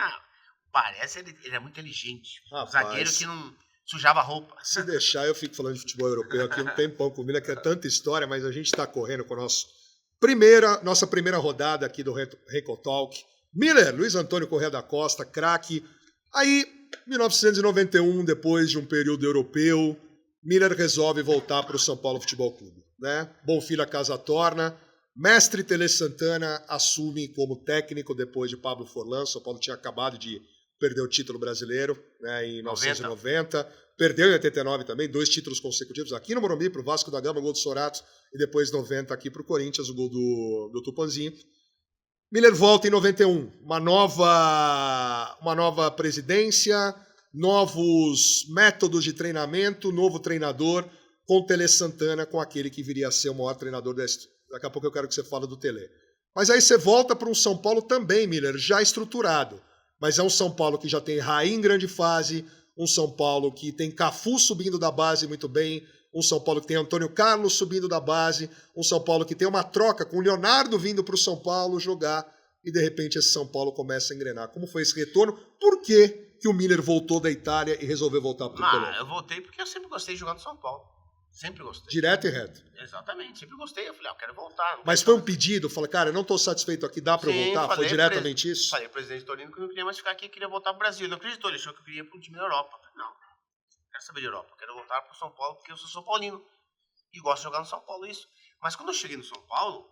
parece, ele é muito inteligente. Um zagueiro que não sujava a roupa. Se deixar, eu fico falando de futebol europeu aqui um tempão com o Milan, que é tanta história, mas a gente está correndo com a nossa primeira rodada aqui do Renko Talk. Miller, Luiz Antônio Corrêa da Costa, craque. Aí, 1991, depois de um período europeu, Miller resolve voltar para o São Paulo Futebol Clube, né? Bom filho a casa torna. Mestre Tele Santana assume como técnico depois de Pablo Forlan. São Paulo tinha acabado de perder o título brasileiro, né, em 1990. Perdeu em 89 também, 2 títulos consecutivos aqui no Morumbi para o Vasco da Gama, gol do Sorato, e depois 90 aqui para o Corinthians, o gol do Tupanzinho. Miller volta em 91, uma nova presidência, novos métodos de treinamento, novo treinador, com Tele Santana, com aquele que viria a ser o maior treinador da história. Daqui a pouco eu quero que você fale do Tele. Mas aí você volta para um São Paulo também, Miller, já estruturado. Mas é um São Paulo que já tem Raí em grande fase, um São Paulo que tem Cafu subindo da base muito bem, um São Paulo que tem Antônio Carlos subindo da base, um São Paulo que tem uma troca com o Leonardo vindo para o São Paulo jogar, e de repente esse São Paulo começa a engrenar. Como foi esse retorno? Por que o Miller voltou da Itália e resolveu voltar para o Colômbia? Eu voltei porque eu sempre gostei de jogar no São Paulo. Sempre gostei. Direto e reto. Exatamente, sempre gostei. Eu falei, eu quero voltar. Mas foi um pedido? Falei, cara, eu não estou satisfeito aqui, dá para eu voltar? Foi diretamente isso? Falei, presidente Torino, que eu não queria mais ficar aqui, queria voltar para o Brasil. Ele não acreditou, ele achou que eu queria ir para um time da Europa. Eu falei, não quero saber de Europa, quero voltar para o São Paulo, porque eu sou São Paulino. E gosto de jogar no São Paulo, isso. Mas quando eu cheguei no São Paulo,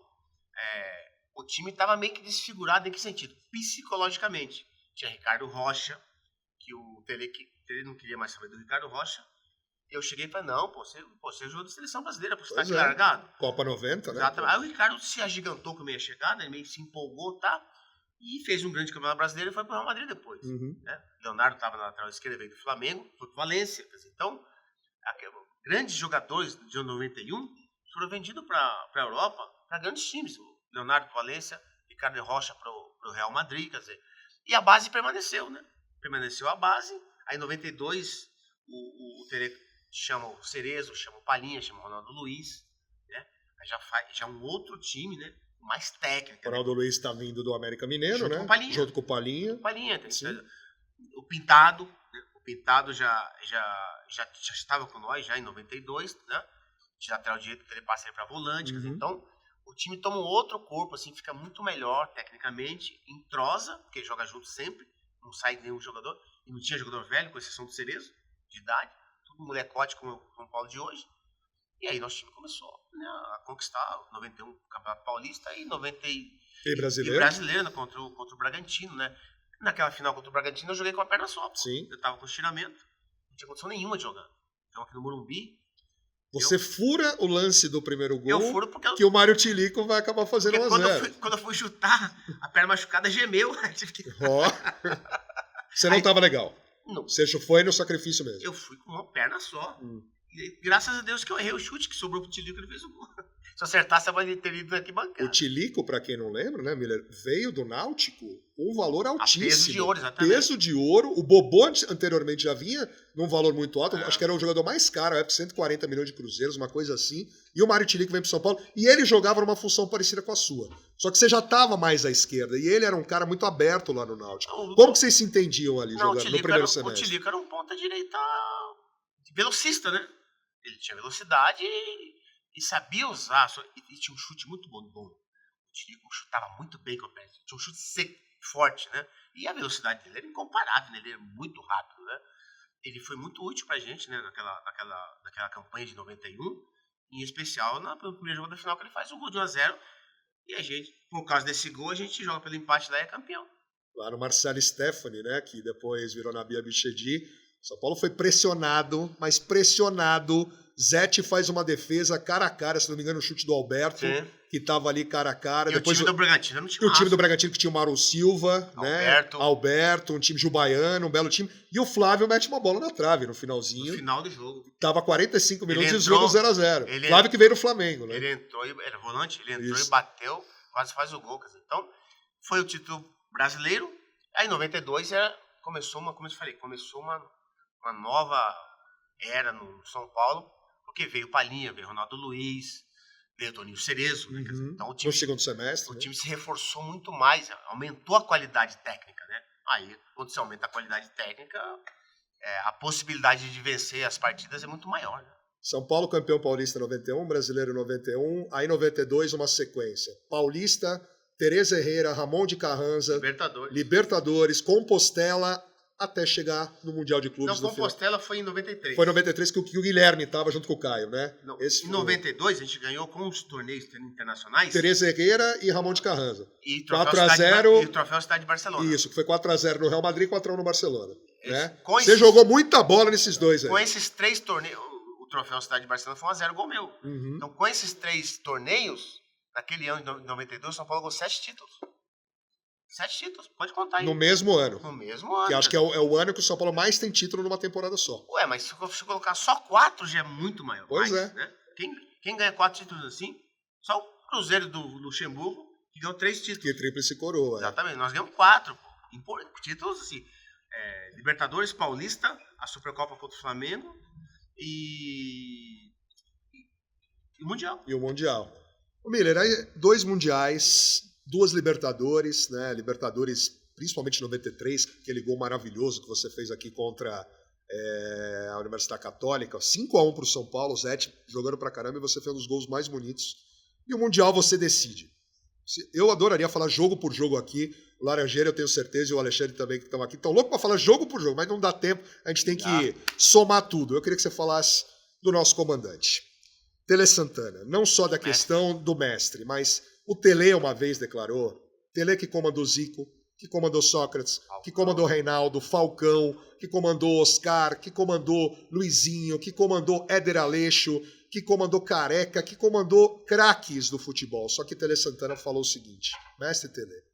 o time estava meio que desfigurado. Em que sentido? Psicologicamente. Tinha Ricardo Rocha, que o Tele não queria mais saber do Ricardo Rocha. Eu cheguei e falei, não, você jogou da seleção brasileira, você tá aqui largado. Copa 90, né? Exatamente. Aí o Ricardo se agigantou com a minha chegada, ele meio que se empolgou, tá? E fez um grande campeonato brasileiro e foi pro Real Madrid depois. Né? Leonardo estava na lateral esquerda, veio do Flamengo, foi pro Valência. Quer dizer, então, grandes jogadores de 91 foram vendidos para a Europa, para grandes times. O Leonardo pro Valência, Ricardo Rocha pro Real Madrid, quer dizer. E a base permaneceu, né? Permaneceu a base. Aí em 92, o Tele chama o Cerezo, chama o Palhinha, chama o Ronaldo Luiz, né? Aí já um outro time, né? Mais técnico. O Ronaldo Luiz está vindo do América Mineiro, junto né? Com o Palhinha. Junto com o Palhinha. O Pintado, né? O Pintado já estava com nós já em 92, né? De lateral direito, ele passa para volante, quer dizer, então o time toma um outro corpo, assim, fica muito melhor tecnicamente, entrosa, porque joga junto sempre, não sai nenhum jogador, e não tinha jogador velho, com exceção do Cerezo, de idade, tudo molecote como o São Paulo de hoje. E aí nosso time começou, né, a conquistar 91 o Campeonato Paulista e 90 e brasileiro contra o Bragantino, né? Naquela final contra o Bragantino eu joguei com a perna só. Sim. Eu tava com estiramento, não tinha condição nenhuma de jogar. Então aqui no Morumbi. Você fura o lance do primeiro gol, eu furo porque que o Mário Tilico vai acabar fazendo 1-0. Quando eu fui chutar, a perna machucada gemeu. Você não estava legal? Não. Você foi no sacrifício mesmo? Eu fui com uma perna só. E graças a Deus que eu errei o chute, que sobrou pro Tilico, ele fez o gol. Se acertasse, eu teria ido aqui bancada. O Tilico, para quem não lembra, né, Miller, veio do Náutico com um valor altíssimo. Peso de ouro, exatamente. Peso de ouro. O Bobô anteriormente já vinha num valor muito alto. Acho que era o jogador mais caro, à época, 140 milhões de cruzeiros, uma coisa assim. E o Mário Tilico vem para São Paulo. E ele jogava numa função parecida com a sua. Só que você já estava mais à esquerda. E ele era um cara muito aberto lá no Náutico. Como que vocês se entendiam ali jogando no primeiro semestre? O Tilico era um ponta-direita velocista, né? Ele tinha velocidade e sabia usar. E tinha um chute muito bom. O Tilico chutava muito bem com o pé. Tinha um chute seco, forte, né? E a velocidade dele era incomparável, né? Ele era muito rápido, né? Ele foi muito útil pra gente, né? Naquela campanha de 91. Em especial no primeiro jogo da final, que ele faz um gol de 1-0. E a gente, por causa desse gol, a gente joga pelo empate lá e é campeão. Lá no Marcelo Stefani, né? Que depois virou Nabi Abichedi. São Paulo foi pressionado, mas pressionado. Zete faz uma defesa cara a cara, se não me engano, o chute do Alberto, sim, que estava ali cara a cara. E depois o time do Bragantino não tinha. O time do Bragantino que tinha o Mauro Silva, Alberto, um time jubaiano, um belo time. E o Flávio mete uma bola na trave no finalzinho. No final do jogo. Tava 45 minutos e o jogo 0-0. Flávio que veio no Flamengo, né? Ele entrou, era volante, ele entrou e bateu, quase faz o gol. Então, foi o título brasileiro. Aí em 92 começou uma nova era no São Paulo, porque veio Palhinha, veio Ronaldo Luiz, veio Toninho Cerezo. Né? Então, no segundo semestre. O time se reforçou muito mais, aumentou a qualidade técnica. Né? Aí, quando você aumenta a qualidade técnica, a possibilidade de vencer as partidas é muito maior. Né? São Paulo campeão paulista 91, brasileiro 91, aí 92 uma sequência. Paulista, Tereza Herrera, Ramon de Carranza, Libertadores, Compostela, até chegar no Mundial de Clubes. Não, Compostela foi em 93. Foi em 93 que o Guilherme estava junto com o Caio, né? Não, em 92 a gente ganhou com os torneios internacionais. Tereza Herrera e Ramon de Carranza. E 4-0. E o Troféu Cidade de Barcelona. Isso, que foi 4-0 no Real Madrid e 4-1 no Barcelona. Né? Você jogou muita bola nesses dois aí. Com esses 3 torneios, o Troféu Cidade de Barcelona foi 1-0 gol meu. Uhum. Então, com esses 3 torneios, naquele ano de 92, o São Paulo ganhou 7 títulos. 7 títulos, pode contar aí. No mesmo ano. No mesmo ano. Que acho que é o ano que o São Paulo mais tem título numa temporada só. Ué, mas se você colocar só 4 já é muito maior. Pois mais, né? Quem ganha 4 títulos assim? Só o Cruzeiro do Luxemburgo, que ganhou 3 títulos. Que tríplice coroa. Exatamente, nós ganhamos 4. Títulos assim. Libertadores, Paulista, a Supercopa contra o Flamengo e o Mundial. E o Mundial. O Miller, aí 2 mundiais, 2 Libertadores, né? Libertadores, principalmente em 93, aquele gol maravilhoso que você fez aqui contra a Universidade Católica, 5-1 para o São Paulo, Zete jogando pra caramba, e você fez um dos gols mais bonitos. E o Mundial você decide. Eu adoraria falar jogo por jogo aqui. O Laranjeira, eu tenho certeza, e o Alexandre também, que estão aqui, estão loucos para falar jogo por jogo, mas não dá tempo, a gente tem que somar tudo. Eu queria que você falasse do nosso comandante, Tele Santana. Não só da questão do mestre, mas o Tele uma vez declarou, Tele que comandou Zico, que comandou Sócrates, que comandou Reinaldo, Falcão, que comandou Oscar, que comandou Luizinho, que comandou Éder Aleixo, que comandou Careca, que comandou craques do futebol. Só que Tele Santana falou o seguinte, mestre Tele,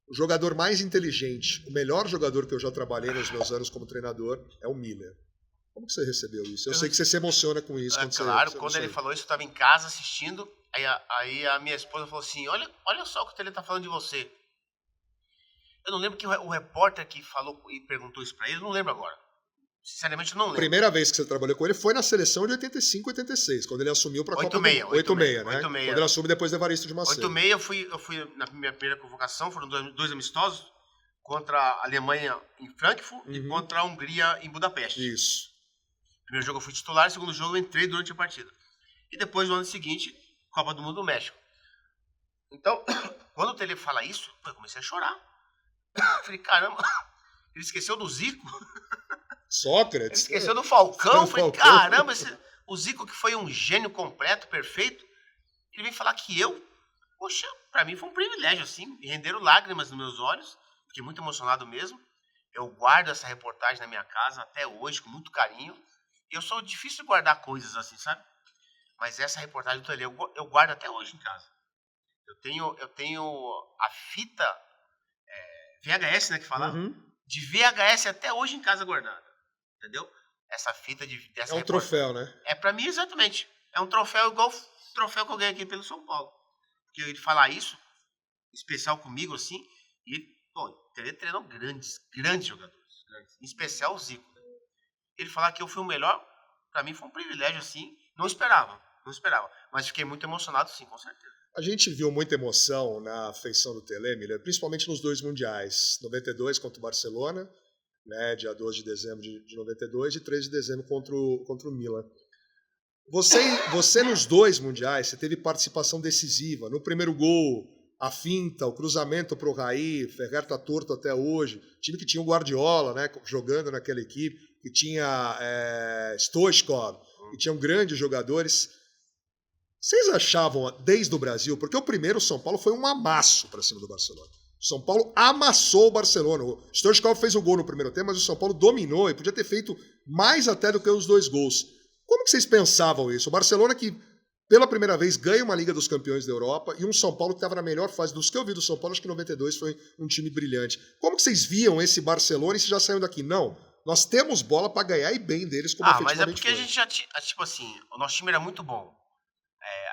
o jogador mais inteligente, o melhor jogador que eu já trabalhei nos meus anos como treinador é o Miller. Como que você recebeu isso? Eu sei que você se emociona com isso. Claro, quando ele falou isso, eu estava em casa assistindo, aí a minha esposa falou assim, olha só o que o Tele está falando de você. Eu não lembro que o repórter que falou e perguntou isso para ele, eu não lembro agora. Sinceramente, eu não lembro. A primeira vez que você trabalhou com ele foi na seleção de 85, 86, quando ele assumiu para a Copa do Mundo. 86, né? 86. Quando ele assume depois do Evaristo de Macedo. 86, eu fui na minha primeira convocação, foram 2 amistosos, contra a Alemanha em Frankfurt e contra a Hungria em Budapeste. Isso. Primeiro jogo eu fui titular, segundo jogo eu entrei durante a partida. E depois, no ano seguinte, Copa do Mundo do México. Então, quando o Tele fala isso, eu comecei a chorar. Falei, caramba, ele esqueceu do Zico. Sócrates. Ele esqueceu do Falcão. Falei, caramba, o Zico que foi um gênio completo, perfeito, ele vem falar que poxa, pra mim foi um privilégio, assim, me renderam lágrimas nos meus olhos, fiquei muito emocionado mesmo. Eu guardo essa reportagem na minha casa até hoje, com muito carinho. Eu sou difícil de guardar coisas assim, sabe? Mas essa reportagem do Tele eu guardo até hoje em casa. Eu tenho a fita VHS, né, que fala? De VHS até hoje em casa guardada. Entendeu? Essa fita dessa é um troféu, né? Pra mim, exatamente. É um troféu igual troféu que eu ganhei aqui pelo São Paulo. Porque ele falar isso, especial comigo, assim, e ele treinou grandes jogadores. Em especial o Zico. Ele falar que eu fui o melhor, pra mim foi um privilégio, assim. Não esperava. Mas fiquei muito emocionado, sim, com certeza. A gente viu muita emoção na feição do Tele, Miller, principalmente nos 2 mundiais. 92 contra o Barcelona, né, dia 12 de dezembro de 92, e 3 de dezembro contra o Milan. Você nos 2 mundiais, você teve participação decisiva. No primeiro gol, a finta, o cruzamento para o Raí, Ferrer tá torto até hoje. Time que tinha o Guardiola, né, jogando naquela equipe, que tinha Stoichkov, que tinham grandes jogadores. Vocês achavam, desde o Brasil, porque o primeiro São Paulo foi um amasso para cima do Barcelona. O São Paulo amassou o Barcelona. O Stoichkov fez o gol no primeiro tempo, mas o São Paulo dominou e podia ter feito mais até do que os 2 gols. Como que vocês pensavam isso? O Barcelona que, pela primeira vez, ganha uma Liga dos Campeões da Europa e um São Paulo que estava na melhor fase. Dos que eu vi do São Paulo, acho que 92 foi um time brilhante. Como que vocês viam esse Barcelona e vocês já saíram daqui? Não, nós temos bola para ganhar e bem deles, como efetivamente mas é porque foi. A gente já tinha, tipo assim, o nosso time era muito bom.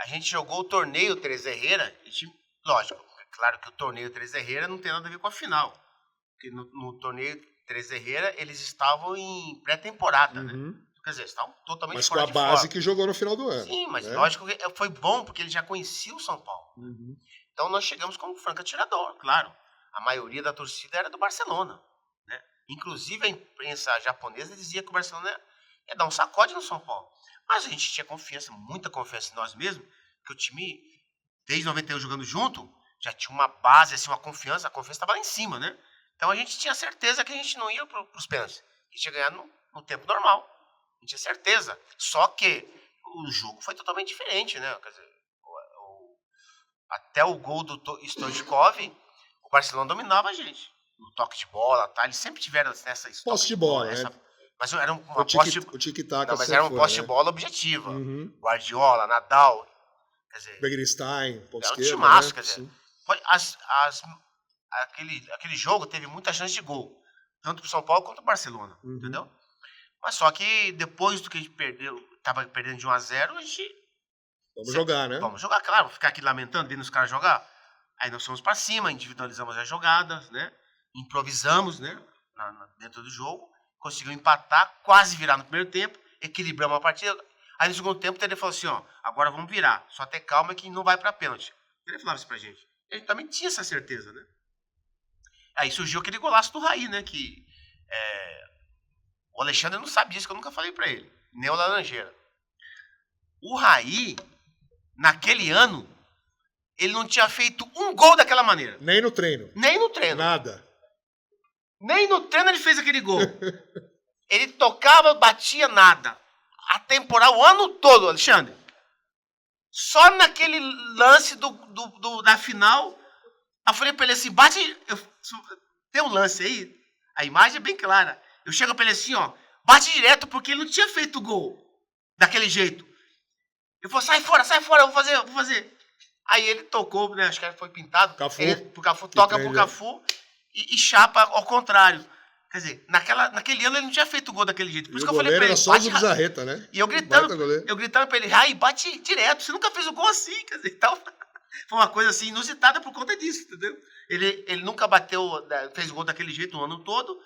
A gente jogou o torneio Teresa Herrera, lógico, claro que o torneio Teresa Herrera não tem nada a ver com a final. Porque no torneio Teresa Herrera, eles estavam em pré-temporada, né? Quer dizer, estavam totalmente mas fora com de a base forma. que jogou no final do ano. Sim, mas né? lógico que foi bom, porque ele já conhecia o São Paulo. Então nós chegamos como franco atirador, claro. A maioria da torcida era do Barcelona. Né? Inclusive a imprensa japonesa dizia que o Barcelona ia dar um sacode no São Paulo. Mas a gente tinha confiança, muita confiança em nós mesmos, que o time, desde 91 jogando junto, já tinha uma base, assim, uma confiança, a confiança estava lá em cima, né? Então a gente tinha certeza que a gente não ia para os pênaltis, que a gente ia ganhar no tempo normal. A gente tinha certeza. Só que o jogo foi totalmente diferente, né? Quer dizer, até o gol do Stoichkov, o Barcelona dominava a gente. No toque de bola, tá? Eles sempre tiveram nessa história. Posse de bola, né? Mas era uma posse era uma posse de bola objetiva. Guardiola, Nadal, quer dizer, Begiristain, ponto era um esquerda, timaço, né? quer dizer. Aquele jogo teve muita chance de gol. Tanto pro São Paulo quanto pro Barcelona, entendeu? Mas só que depois do que a gente perdeu, tava perdendo de 1-0, a gente... Vamos jogar, né? Vamos jogar, claro. Vou ficar aqui lamentando, vendo os caras jogar. Aí nós fomos pra cima, individualizamos as jogadas, né? Improvisamos, né? Dentro do jogo. Conseguiu empatar, quase virar no primeiro tempo. Equilibramos a partida. Aí no segundo tempo o Tele falou assim, ó, agora vamos virar. Só ter calma que não vai pra pênalti. Ele falava isso pra gente. A gente também tinha essa certeza, né? Aí surgiu aquele golaço do Raí, né? Que o Alexandre não sabe disso, que eu nunca falei pra ele. Nem o Laranjeira. O Raí, naquele ano, ele não tinha feito um gol daquela maneira. Nem no treino. Nem no treino. Nada. Nem no treino ele fez aquele gol. Ele tocava, batia, nada. A temporada, o ano todo, Alexandre. Só naquele lance da final, eu falei pra ele assim, bate... Tem um lance aí, a imagem é bem clara. Eu chego pra ele assim, ó, bate direto, porque ele não tinha feito gol daquele jeito. Eu falei, sai fora, eu vou fazer. Aí ele tocou, né, acho que foi pintado. Pro Cafu, toca pro Cafu e chapa ao contrário. Quer dizer, naquele ano ele não tinha feito gol daquele jeito. Por isso que eu falei pra ele, só o Bizarreta, né? E eu gritando pra ele, Raí, bate direto, você nunca fez o gol assim, quer dizer, então, foi uma coisa assim inusitada por conta disso, entendeu? Ele nunca fez gol daquele jeito o ano todo,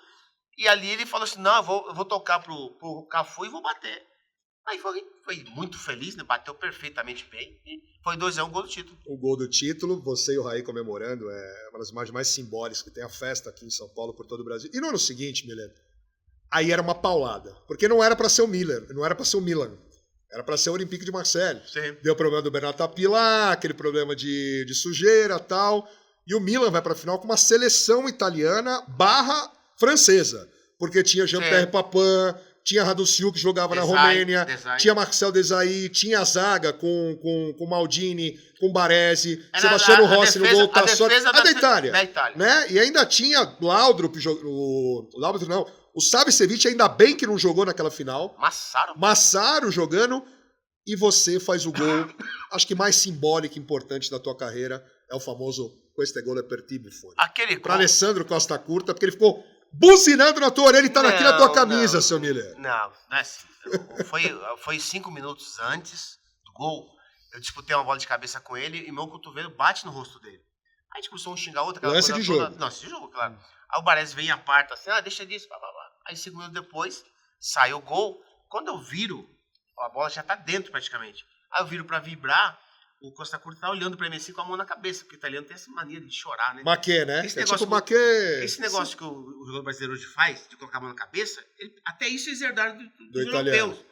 e ali ele falou assim, não, eu vou tocar pro Cafu e vou bater. Aí foi muito feliz, né? Bateu perfeitamente bem, e foi 2-1 o gol do título. O gol do título, você e o Raí comemorando, é uma das imagens mais simbólicas, que tem a festa aqui em São Paulo por todo o Brasil. E no ano seguinte, Miller, aí era uma paulada, porque não era para ser o Miller, não era para ser o Milan, era para ser o Olympique de Marseille. Sim. Deu o problema do Bernard Tapie lá, aquele problema de sujeira e tal, e o Milan vai para a final com uma seleção italiana / francesa, porque tinha Jean-Pierre Papin, tinha Raduciu, que jogava na Romênia, tinha Marcel Desailly, tinha a zaga com Maldini, com Baresi, Sebastiano Rossi no gol, Tassori, da Itália. Né? E ainda tinha Laudrup, o Savicevic, ainda bem que não jogou naquela final. Massaro jogando, e você faz o gol, acho que mais simbólico e importante da tua carreira, é o famoso "Questo gol è per te, Buffon". Para Alessandro Costa Curta, porque ele ficou buzinando na tua orelha e tá aqui na tua camisa, seu Miller. Não é assim. Foi 5 minutos antes do gol. Eu disputei uma bola de cabeça com ele e meu cotovelo bate no rosto dele. Aí a gente começou um xingar outro. Lance de jogo. Lance de jogo, claro. Aí o Baresi vem e aparta assim, deixa disso, blá, blá, blá. Aí 5 minutos depois, sai o gol. Quando eu viro, a bola já tá dentro praticamente. Aí eu viro pra vibrar, o Costa Curta tá olhando pra mim assim com a mão na cabeça, porque o italiano tem essa mania de chorar, né? Maquê, né? Esse negócio, tipo Maquê. Esse negócio que o jogador brasileiro hoje faz, de colocar a mão na cabeça, até isso eles herdaram dos europeus.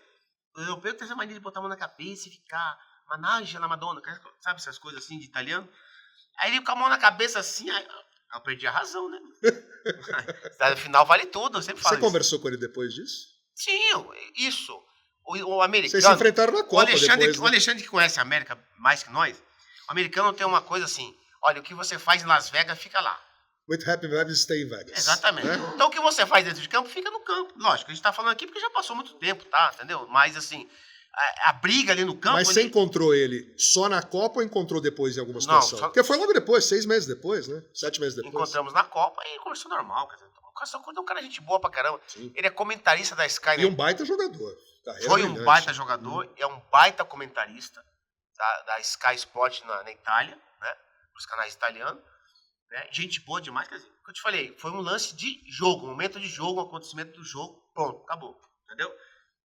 Os europeus têm essa mania de botar a mão na cabeça e ficar managem na Madonna, sabe essas coisas assim de italiano? Aí ele com a mão na cabeça assim, aí eu perdi a razão, né? No final vale tudo, eu sempre falo. Você conversou com ele depois disso? Sim, isso. O americano. Vocês se enfrentaram na Copa depois, né? O Alexandre que conhece a América mais que nós, o americano tem uma coisa assim, olha, o que você faz em Las Vegas, fica lá. With happy vibes, stay in Vegas. Exatamente. Né? Então o que você faz dentro de campo, fica no campo. Lógico, a gente tá falando aqui porque já passou muito tempo, tá? Entendeu? Mas assim, a briga ali no campo... Mas você encontrou ele só na Copa ou encontrou depois em alguma situação? Porque foi logo depois, 6 meses depois, né? 7 meses depois. Encontramos na Copa e conversou normal, quer dizer, o Costa Curta é um cara gente boa pra caramba. Sim. Ele é comentarista da Sky. E um baita jogador. Foi um baita jogador, é um baita comentarista da Sky Sport na Itália, né? Os canais italianos. Né? Gente boa demais, quer dizer, o que eu te falei, foi um lance de jogo, um momento de jogo, um acontecimento do jogo, pronto, acabou, entendeu?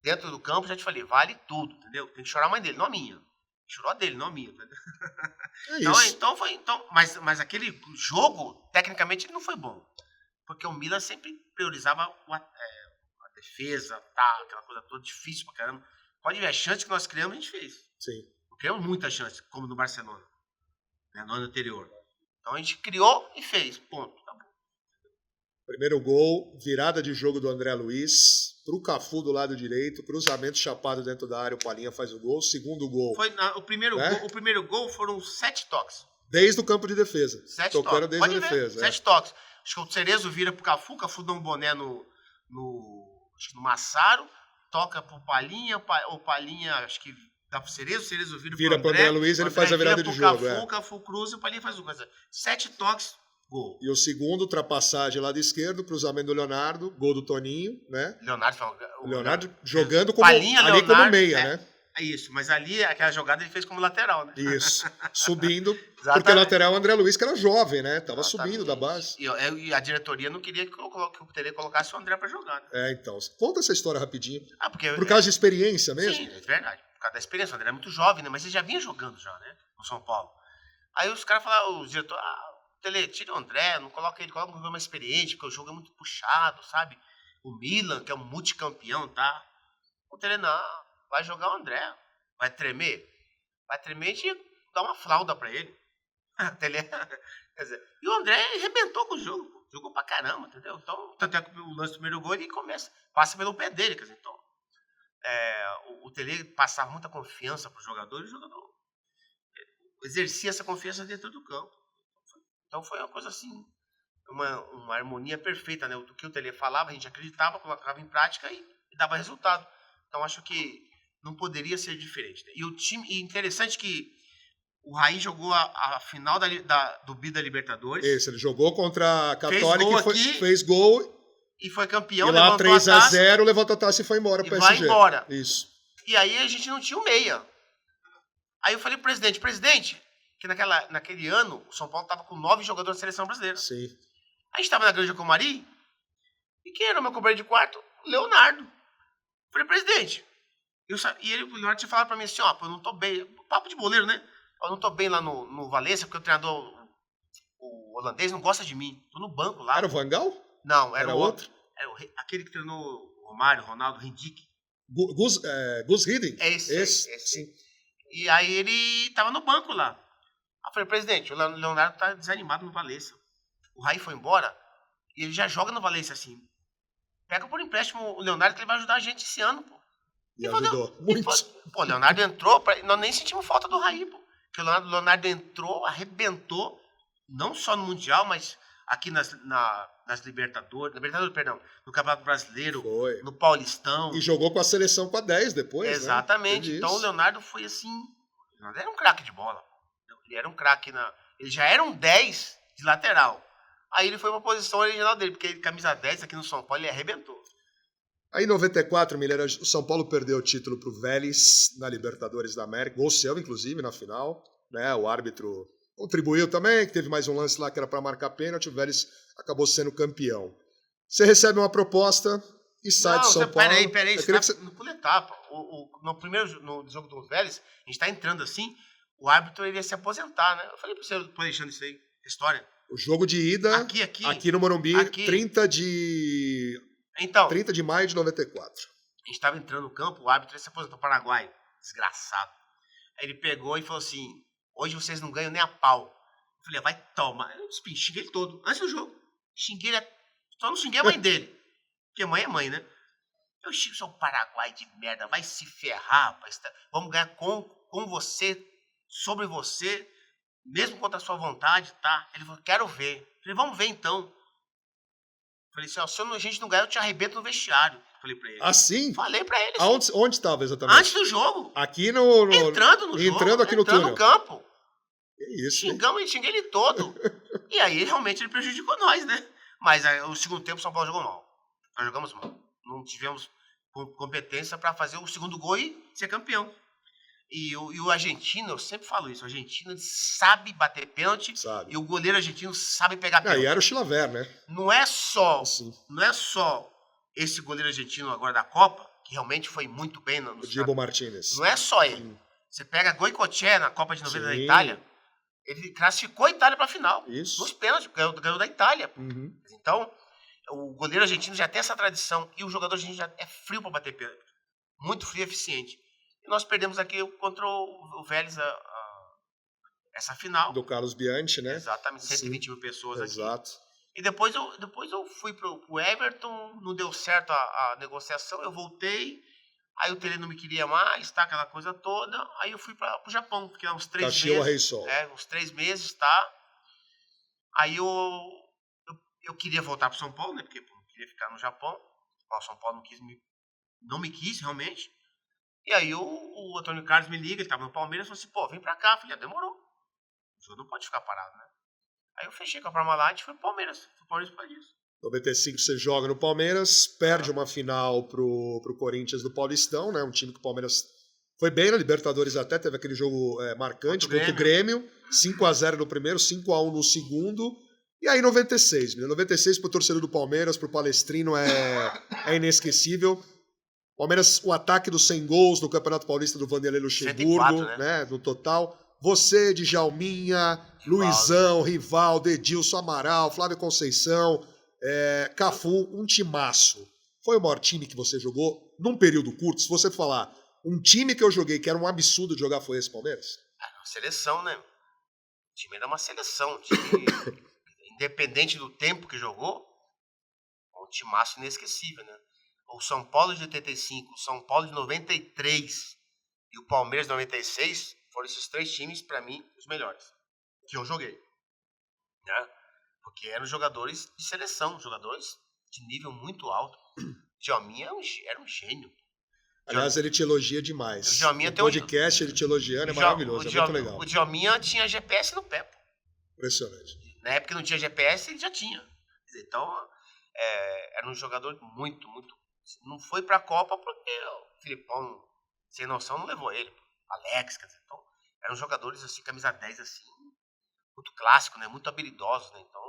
Dentro do campo, já te falei, vale tudo, entendeu? Tem que chorar a mãe dele, não a minha. Chorou a dele, não a minha, entendeu? Então, mas aquele jogo, tecnicamente, ele não foi bom. Porque o Milan sempre priorizava a defesa, tá, aquela coisa toda difícil pra caramba. Pode ver, a chance que nós criamos, a gente fez. Sim. Criamos muita chance, como no Barcelona, né, no ano anterior. Então a gente criou e fez, ponto, tá bom. Primeiro gol, virada de jogo do André Luiz, pro Cafu do lado direito, cruzamento chapado dentro da área, o Palinha faz o gol. Segundo gol. O primeiro gol foram 7 toques. Desde o campo de defesa. 7 tocando toques. desde Pode a defesa. 7 toques. Acho que o Cerezo vira pro Cafu dá um boné no Massaro, toca pro Palinha, o Palinha, acho que dá pro Cerezo, o Cerezo vira pro André Luiz, ele faz a virada de jogo. O Cafu cruza e o Palinha faz o gol. 7 toques, gol. E o segundo, ultrapassagem lado esquerdo, cruzamento do Leonardo, gol do Toninho, né? Leonardo jogando como, Palinha, ali Leonardo, como meia, né? É isso, mas ali, aquela jogada ele fez como lateral, né? Isso, subindo, porque lateral é o André Luiz, que era jovem, né? Tava subindo da base. E a diretoria não queria que o Tele colocasse o André pra jogar. Né? Então, conta essa história rapidinho. Porque, por causa de experiência mesmo? Sim, é verdade, por causa da experiência. O André é muito jovem, né? Mas ele já vinha jogando já, né? No São Paulo. Aí os caras falaram, os diretores, Tele, tira o André, não coloca ele, coloca um jogador mais experiente, porque o jogo é muito puxado, sabe? O Milan, que é um multicampeão, tá? O Tele, não, vai jogar o André. Vai tremer? Vai tremer e dá uma fralda pra ele. Quer dizer, e o André arrebentou com o jogo. Pô. Jogou pra caramba, entendeu? Então, tanto é que o lance do primeiro gol ele passa pelo pé dele. Quer dizer, então, o Tele passava muita confiança pro jogador e o jogador exercia essa confiança dentro do campo. Então foi uma coisa assim, uma harmonia perfeita, né? O que o Tele falava, a gente acreditava, colocava em prática e dava resultado. Então acho que não poderia ser diferente. Né? E o time, e interessante que o Raí jogou a final do Bi da Libertadores. Isso, ele jogou contra a Católica fez gol e foi campeão. E lá 3-0, levantou a taça e foi embora para o PSG. Vai embora. Isso. E aí a gente não tinha o meia. Aí eu falei pro presidente, que naquele ano o São Paulo estava com 9 jogadores da seleção brasileira. Sim. A gente estava na Granja Comari e quem era o meu companheiro de quarto? O Leonardo. Eu falei, presidente. O Leonardo tinha falado pra mim assim, eu não tô bem. Papo de boleiro, né? Eu não tô bem lá no Valência, porque o treinador, o holandês, não gosta de mim. Tô no banco lá. Era o Van Gaal? Não, era o outro. Era aquele que treinou o Romário, Ronaldo, Henrique. Gus Hiddink. Esse. Sim. E aí ele tava no banco lá. Aí eu falei, presidente, o Leonardo tá desanimado no Valência. O Raí foi embora e ele já joga no Valência assim. Pega por empréstimo o Leonardo que ele vai ajudar a gente esse ano, pô. E ajudou muito. O Leonardo entrou, nós nem sentimos falta do Raí, pô. Porque o Leonardo entrou, arrebentou, não só no Mundial, mas aqui nas Libertadores, no Campeonato Brasileiro, no Paulistão. E jogou com a seleção com a 10 depois, exatamente. Né? Então o Leonardo foi assim, o Leonardo era um craque de bola. Ele era um craque, ele já era um 10 de lateral. Aí ele foi para a posição original dele, porque ele, camisa 10 aqui no São Paulo, ele arrebentou. Aí em 94, Miller, o São Paulo perdeu o título para o Vélez na Libertadores da América, gol seu, inclusive, na final. Né? O árbitro contribuiu também, que teve mais um lance lá que era para marcar pênalti, o Vélez acabou sendo campeão. Você recebe uma proposta e sai de São Paulo. Peraí, você tá no pulo etapa. No jogo do Vélez, a gente tá entrando assim, o árbitro ele ia se aposentar, né? Eu falei pra você, tô deixando isso aí, história. O jogo de ida, aqui no Morumbi, 30 de maio de 94. A gente tava entrando no campo, o árbitro ia se aposentou, Paraguai, desgraçado. Aí ele pegou e falou assim, hoje vocês não ganham nem a pau. Eu falei, vai tomar. Eu xinguei ele todo, antes do jogo. Xinguei ele, só não xinguei a mãe dele. Porque mãe é mãe, né? Eu xingo, sou um Paraguai de merda, vai se ferrar, rapaz. Vamos ganhar com você, sobre você, mesmo contra a sua vontade, tá? Ele falou, quero ver. Eu falei, vamos ver então. Eu falei assim, ó, se a gente não ganhar, eu te arrebento no vestiário. Falei pra ele. Assim? Falei pra ele. Assim. Onde estava exatamente? Antes do jogo. Aqui no... Entrando no jogo. Entrando aqui no túnel. Entrando no campo. Que isso, xinguei ele todo. E aí, realmente, ele prejudicou nós, né? Mas aí, o segundo tempo, o São Paulo jogou mal. Nós jogamos mal. Não tivemos competência para fazer o segundo gol e ser campeão. E o argentino, eu sempre falo isso, o argentino sabe bater pênalti e o goleiro argentino sabe pegar pênalti. E era o Chilaver, né? Não é só esse goleiro argentino agora da Copa, que realmente foi muito bem no Diego Martínez. Não é só ele. Você pega Goicoechea na Copa de 90 da Itália, ele classificou a Itália para a final. Isso. Nos pênaltis, ganhou da Itália. Uhum. Então, o goleiro argentino já tem essa tradição e o jogador argentino já é frio para bater pênalti. Muito frio e eficiente. E nós perdemos aqui contra o Vélez essa final. Do Carlos Bianchi, né? Exatamente, 120 mil pessoas aqui. Exato. E depois eu fui pro Everton, não deu certo a negociação, eu voltei, aí o Tele não me queria mais, tá, aquela coisa toda, aí eu fui pro Japão, fiquei uns 3 Caxias, meses. Uns 3 meses, tá? Aí eu queria voltar pro São Paulo, né, porque eu não queria ficar no Japão, o São Paulo não me quis realmente. E aí o Antônio Carlos me liga, ele tava no Palmeiras, falou assim, pô, vem pra cá. Eu falei, demorou. O jogo não pode ficar parado, né? Aí eu fechei com a Parmalat e fui pro Palmeiras. Fui pro Palmeiras por causa disso. 95 você joga no Palmeiras, perde uma final pro Corinthians do Paulistão, né? Um time que o Palmeiras foi bem na Libertadores até, teve aquele jogo marcante contra o Grêmio. 5-0 no primeiro, 5-1 no segundo. E aí 96, 96 pro torcedor do Palmeiras, pro Palestrino é inesquecível. Palmeiras, o ataque dos 100 gols no Campeonato Paulista do Vanderlei Luxemburgo, 104, né? No total. Você, Djalminha, Luizão, Rivaldo, Edilson, Amaral, Flávio Conceição, Cafu, um timaço. Foi o maior time que você jogou num período curto? Se você falar, um time que eu joguei que era um absurdo de jogar foi esse Palmeiras? Uma seleção, né? O time era uma seleção. O time, independente do tempo que jogou, um timaço inesquecível, né? O São Paulo de 85, o São Paulo de 93 e o Palmeiras de 96 foram esses 3 times, para mim, os melhores que eu joguei. Né? Porque eram jogadores de seleção, jogadores de nível muito alto. O Djalminha era um gênio. Aliás, ele te elogia demais. O podcast ele te elogiando é maravilhoso, é muito legal. O Djalminha tinha GPS no pé. Impressionante. Na época que não tinha GPS, ele já tinha. Então, era um jogador muito, muito... Não foi pra Copa porque o Filipão, sem noção, não levou ele. Alex, quer dizer, então, eram jogadores assim, camisa 10, assim, muito clássico, né? Muito habilidosos, né? Então,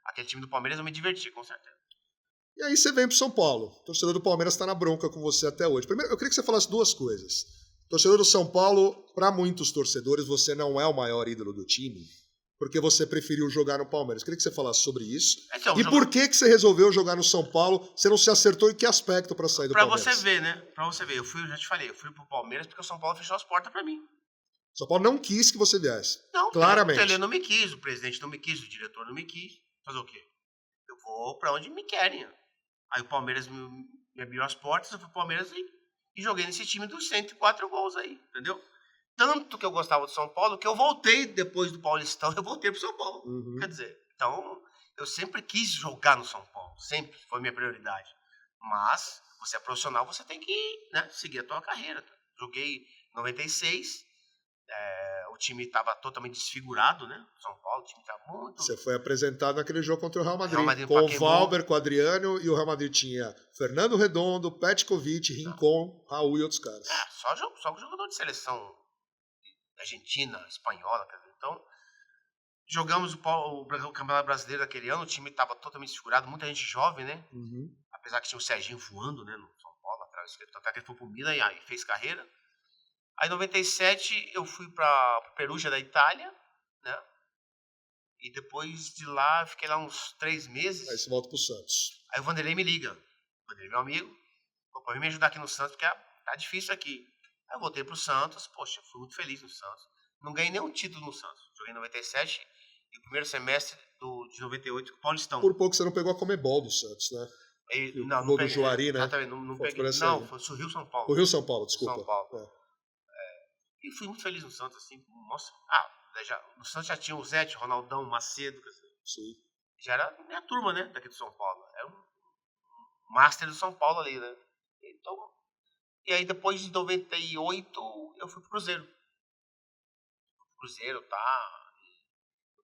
aquele time do Palmeiras eu me diverti, com certeza. E aí você vem pro São Paulo. O torcedor do Palmeiras tá na bronca com você até hoje. Primeiro, eu queria que você falasse 2 coisas. Torcedor do São Paulo, para muitos torcedores, você não é o maior ídolo do time, porque você preferiu jogar no Palmeiras. Eu queria que você falasse sobre isso. Por que você resolveu jogar no São Paulo? Você não se acertou em que aspecto para sair do Palmeiras? Pra você ver, né? Pra você ver. Já te falei, eu fui pro Palmeiras porque o São Paulo fechou as portas pra mim. O São Paulo não quis que você viesse. Não, claramente. O Tele não me quis, o presidente não me quis, o diretor não me quis. Fazer o quê? Eu vou pra onde me querem. Aí o Palmeiras me abriu as portas, eu fui pro Palmeiras e joguei nesse time dos 104 gols aí, entendeu? Tanto que eu gostava do São Paulo, que eu voltei depois do Paulistão, eu voltei pro São Paulo. Uhum. Quer dizer, então, eu sempre quis jogar no São Paulo. Sempre foi minha prioridade. Mas, você é profissional, você tem que seguir a tua carreira. Joguei em 96, O time estava totalmente desfigurado, né? São Paulo, o time estava muito... Você foi apresentado naquele jogo contra o Real Madrid. Real Madrid com o Valber, com o Adriano, e o Real Madrid tinha Fernando Redondo, Petkovic, Rincon, Raul e outros caras. Só jogador de seleção argentina, espanhola, quer dizer. Então, jogamos o Campeonato Brasileiro daquele ano, o time estava totalmente desfigurado, muita gente jovem, né? Apesar que tinha o Serginho voando, né, no São Paulo, atrás esquerdo, até que ele foi pro Milan e aí fez carreira. Aí em 97 eu fui para Perugia da Itália, né? E depois de lá, fiquei lá uns 3 meses. Aí você volta pro Santos. Aí o Vanderlei me liga. O Vanderlei, meu amigo, pode me ajudar aqui no Santos, porque tá difícil aqui. Aí eu voltei pro Santos, poxa, fui muito feliz no Santos. Não ganhei nenhum título no Santos. Joguei em 97 e o primeiro semestre de 98 com o Paulistão. Por pouco você não pegou a Comebol do Santos, né? Não peguei. Do Juari, né? Exatamente, não peguei. Não, foi o Rio São Paulo. O Rio São Paulo, desculpa. São Paulo. E fui muito feliz no Santos, assim, nossa. No Santos já tinha o Zete, Ronaldão, Macedo, sim. Já era minha turma, né, daqui de São Paulo. Era um master do São Paulo ali, né. Então, e aí depois de 98 eu fui pro Cruzeiro. O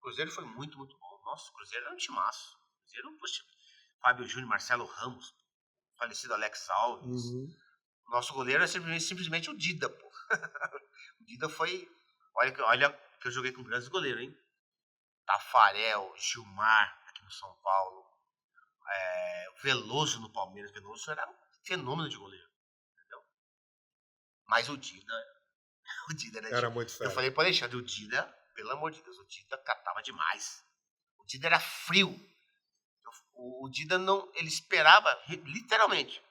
Cruzeiro foi muito, muito bom. Nossa, o Cruzeiro era um timaço. O Cruzeiro, poxa, Fábio Júnior, Marcelo Ramos, falecido Alex Alves. Nosso goleiro é simplesmente o Dida, pô. O Dida foi... Olha que eu joguei com grandes goleiros, hein? Tafarel, Gilmar, aqui no São Paulo. Veloso no Palmeiras. Veloso era um fenômeno de goleiro. Entendeu? Mas o Dida era muito fera. Eu falei para Alexandre, o Dida, pelo amor de Deus, o Dida catava demais. O Dida era frio. O Dida não... Ele esperava, literalmente,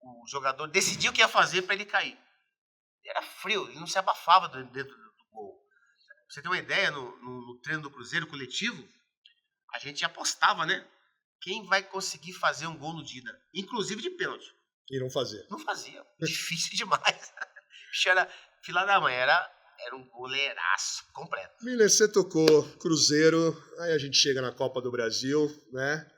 o jogador decidir o que ia fazer para ele cair. Ele era frio, ele não se abafava dentro do gol. Pra você ter uma ideia, no treino do Cruzeiro coletivo, a gente apostava, né? Quem vai conseguir fazer um gol no Dida, inclusive de pênalti. E não fazia. Não fazia. Difícil demais. Era fila da mãe, era um goleiraço completo. Miller, você tocou Cruzeiro, aí a gente chega na Copa do Brasil, né?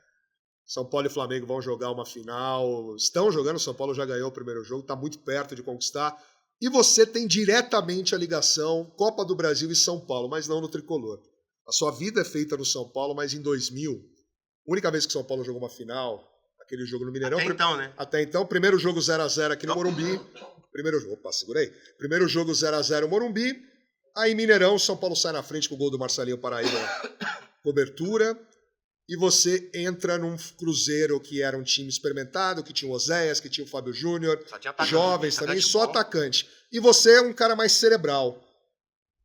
São Paulo e Flamengo vão jogar uma final, estão jogando, São Paulo já ganhou o primeiro jogo, está muito perto de conquistar. E você tem diretamente a ligação Copa do Brasil e São Paulo, mas não no tricolor. A sua vida é feita no São Paulo, mas em 2000, a única vez que São Paulo jogou uma final, aquele jogo no Mineirão... Até então, né? Até então, primeiro jogo 0x0 aqui no Morumbi. Primeiro jogo 0x0 no Morumbi. Aí Mineirão, São Paulo sai na frente com o gol do Marcelinho Paraíba, cobertura. E você entra num Cruzeiro que era um time experimentado, que tinha o Oséias, que tinha o Fábio Júnior, jovens também, só atacante. E você é um cara mais cerebral.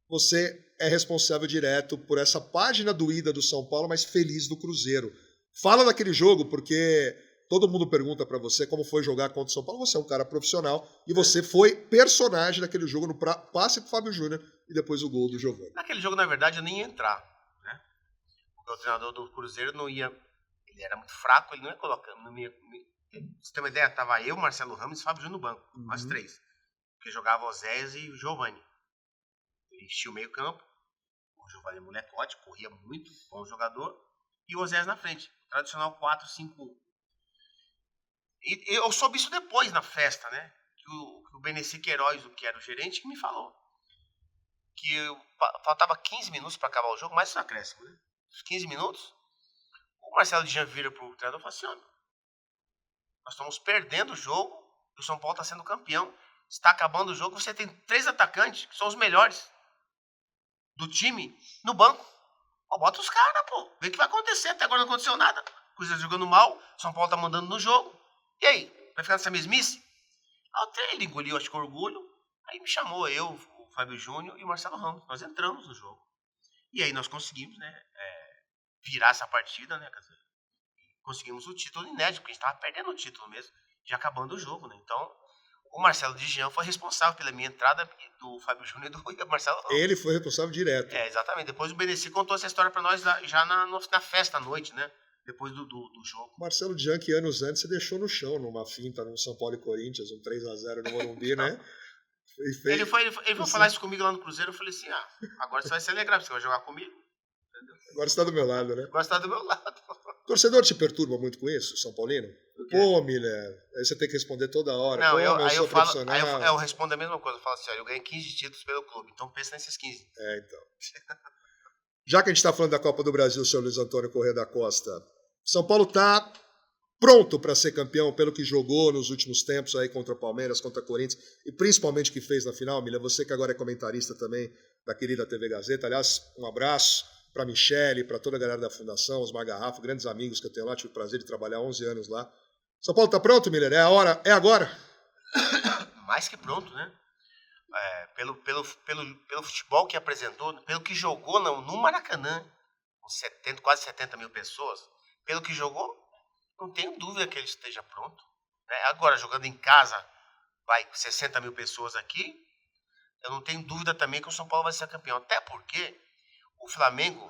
Você é responsável direto por essa página doída do São Paulo, mas feliz do Cruzeiro. Fala daquele jogo, porque todo mundo pergunta pra você como foi jogar contra o São Paulo. Você é um cara profissional e você foi personagem daquele jogo no passe pro Fábio Júnior e depois o gol do Giovani. Naquele jogo, na verdade, eu nem ia entrar. O treinador do Cruzeiro não ia... Ele era muito fraco, ele não ia colocar... Pra você ter uma ideia, tava eu, Marcelo Ramos e Fábio Júnior no banco. Nós três. Porque jogava Oséias e o Giovani. Ele enchia o meio campo. O Giovani é molecote, corria muito, bom jogador. E o Oséias na frente. Tradicional 4-5-1. E eu soube isso depois na festa, né? Que o Beneci Queiroz, que era o gerente, que me falou. Que faltava 15 minutos para acabar o jogo, mais um acréscimo, né? 15 minutos, o Marcelo Dijan vira pro treinador e fala assim: nós estamos perdendo o jogo e o São Paulo está sendo campeão. Está acabando o jogo, você tem 3 atacantes, que são os melhores do time, no banco. Bota os caras, pô. Vê o que vai acontecer. Até agora não aconteceu nada. O Cruzeiro jogando mal, o São Paulo tá mandando no jogo. E aí? Vai ficar nessa mesmice? Aí ele engoliu, acho que orgulho. Aí me chamou eu, o Fábio Júnior e o Marcelo Ramos. Nós entramos no jogo. E aí nós conseguimos, né? Virar essa partida, né? Quer dizer, conseguimos o título inédito, porque a gente estava perdendo o título mesmo, já acabando o jogo, né? Então, o Marcelo Dijan foi responsável pela minha entrada, do Fábio Júnior e do Marcelo Ramos. Ele foi responsável direto. Exatamente. Depois o Beneci contou essa história para nós já na festa à noite, né? Depois do jogo. Marcelo Dijan, que anos antes você deixou no chão, numa finta, no São Paulo e Corinthians, um 3x0 no Morumbi, né? Ele foi falar isso comigo lá no Cruzeiro, eu falei assim, agora você vai se alegrar, você vai jogar comigo. Agora você está do meu lado, né? Agora você está do meu lado. O torcedor te perturba muito com isso, São Paulino? Pô, Miller, aí você tem que responder toda hora. Não, Pô, aí eu falo, profissional. eu respondo a mesma coisa. Eu falo assim, olha, eu ganhei 15 títulos pelo clube, então pensa nesses 15. Então. Já que a gente está falando da Copa do Brasil, seu Luiz Antônio Corrêa da Costa, São Paulo está pronto para ser campeão pelo que jogou nos últimos tempos aí contra o Palmeiras, contra o Corinthians, e principalmente o que fez na final, Miller, você que agora é comentarista também da querida TV Gazeta. Aliás, um abraço para a Michele, para toda a galera da Fundação, os Magarrafo, grandes amigos que eu tenho lá, tive o prazer de trabalhar 11 anos lá. São Paulo está pronto, Miller? É a hora? É agora? Mais que pronto, né? Pelo futebol que apresentou, pelo que jogou no Maracanã, com quase 70 mil pessoas, pelo que jogou, não tenho dúvida que ele esteja pronto. Né? Agora, jogando em casa, vai 60 mil pessoas aqui, eu não tenho dúvida também que o São Paulo vai ser campeão. Até porque o Flamengo,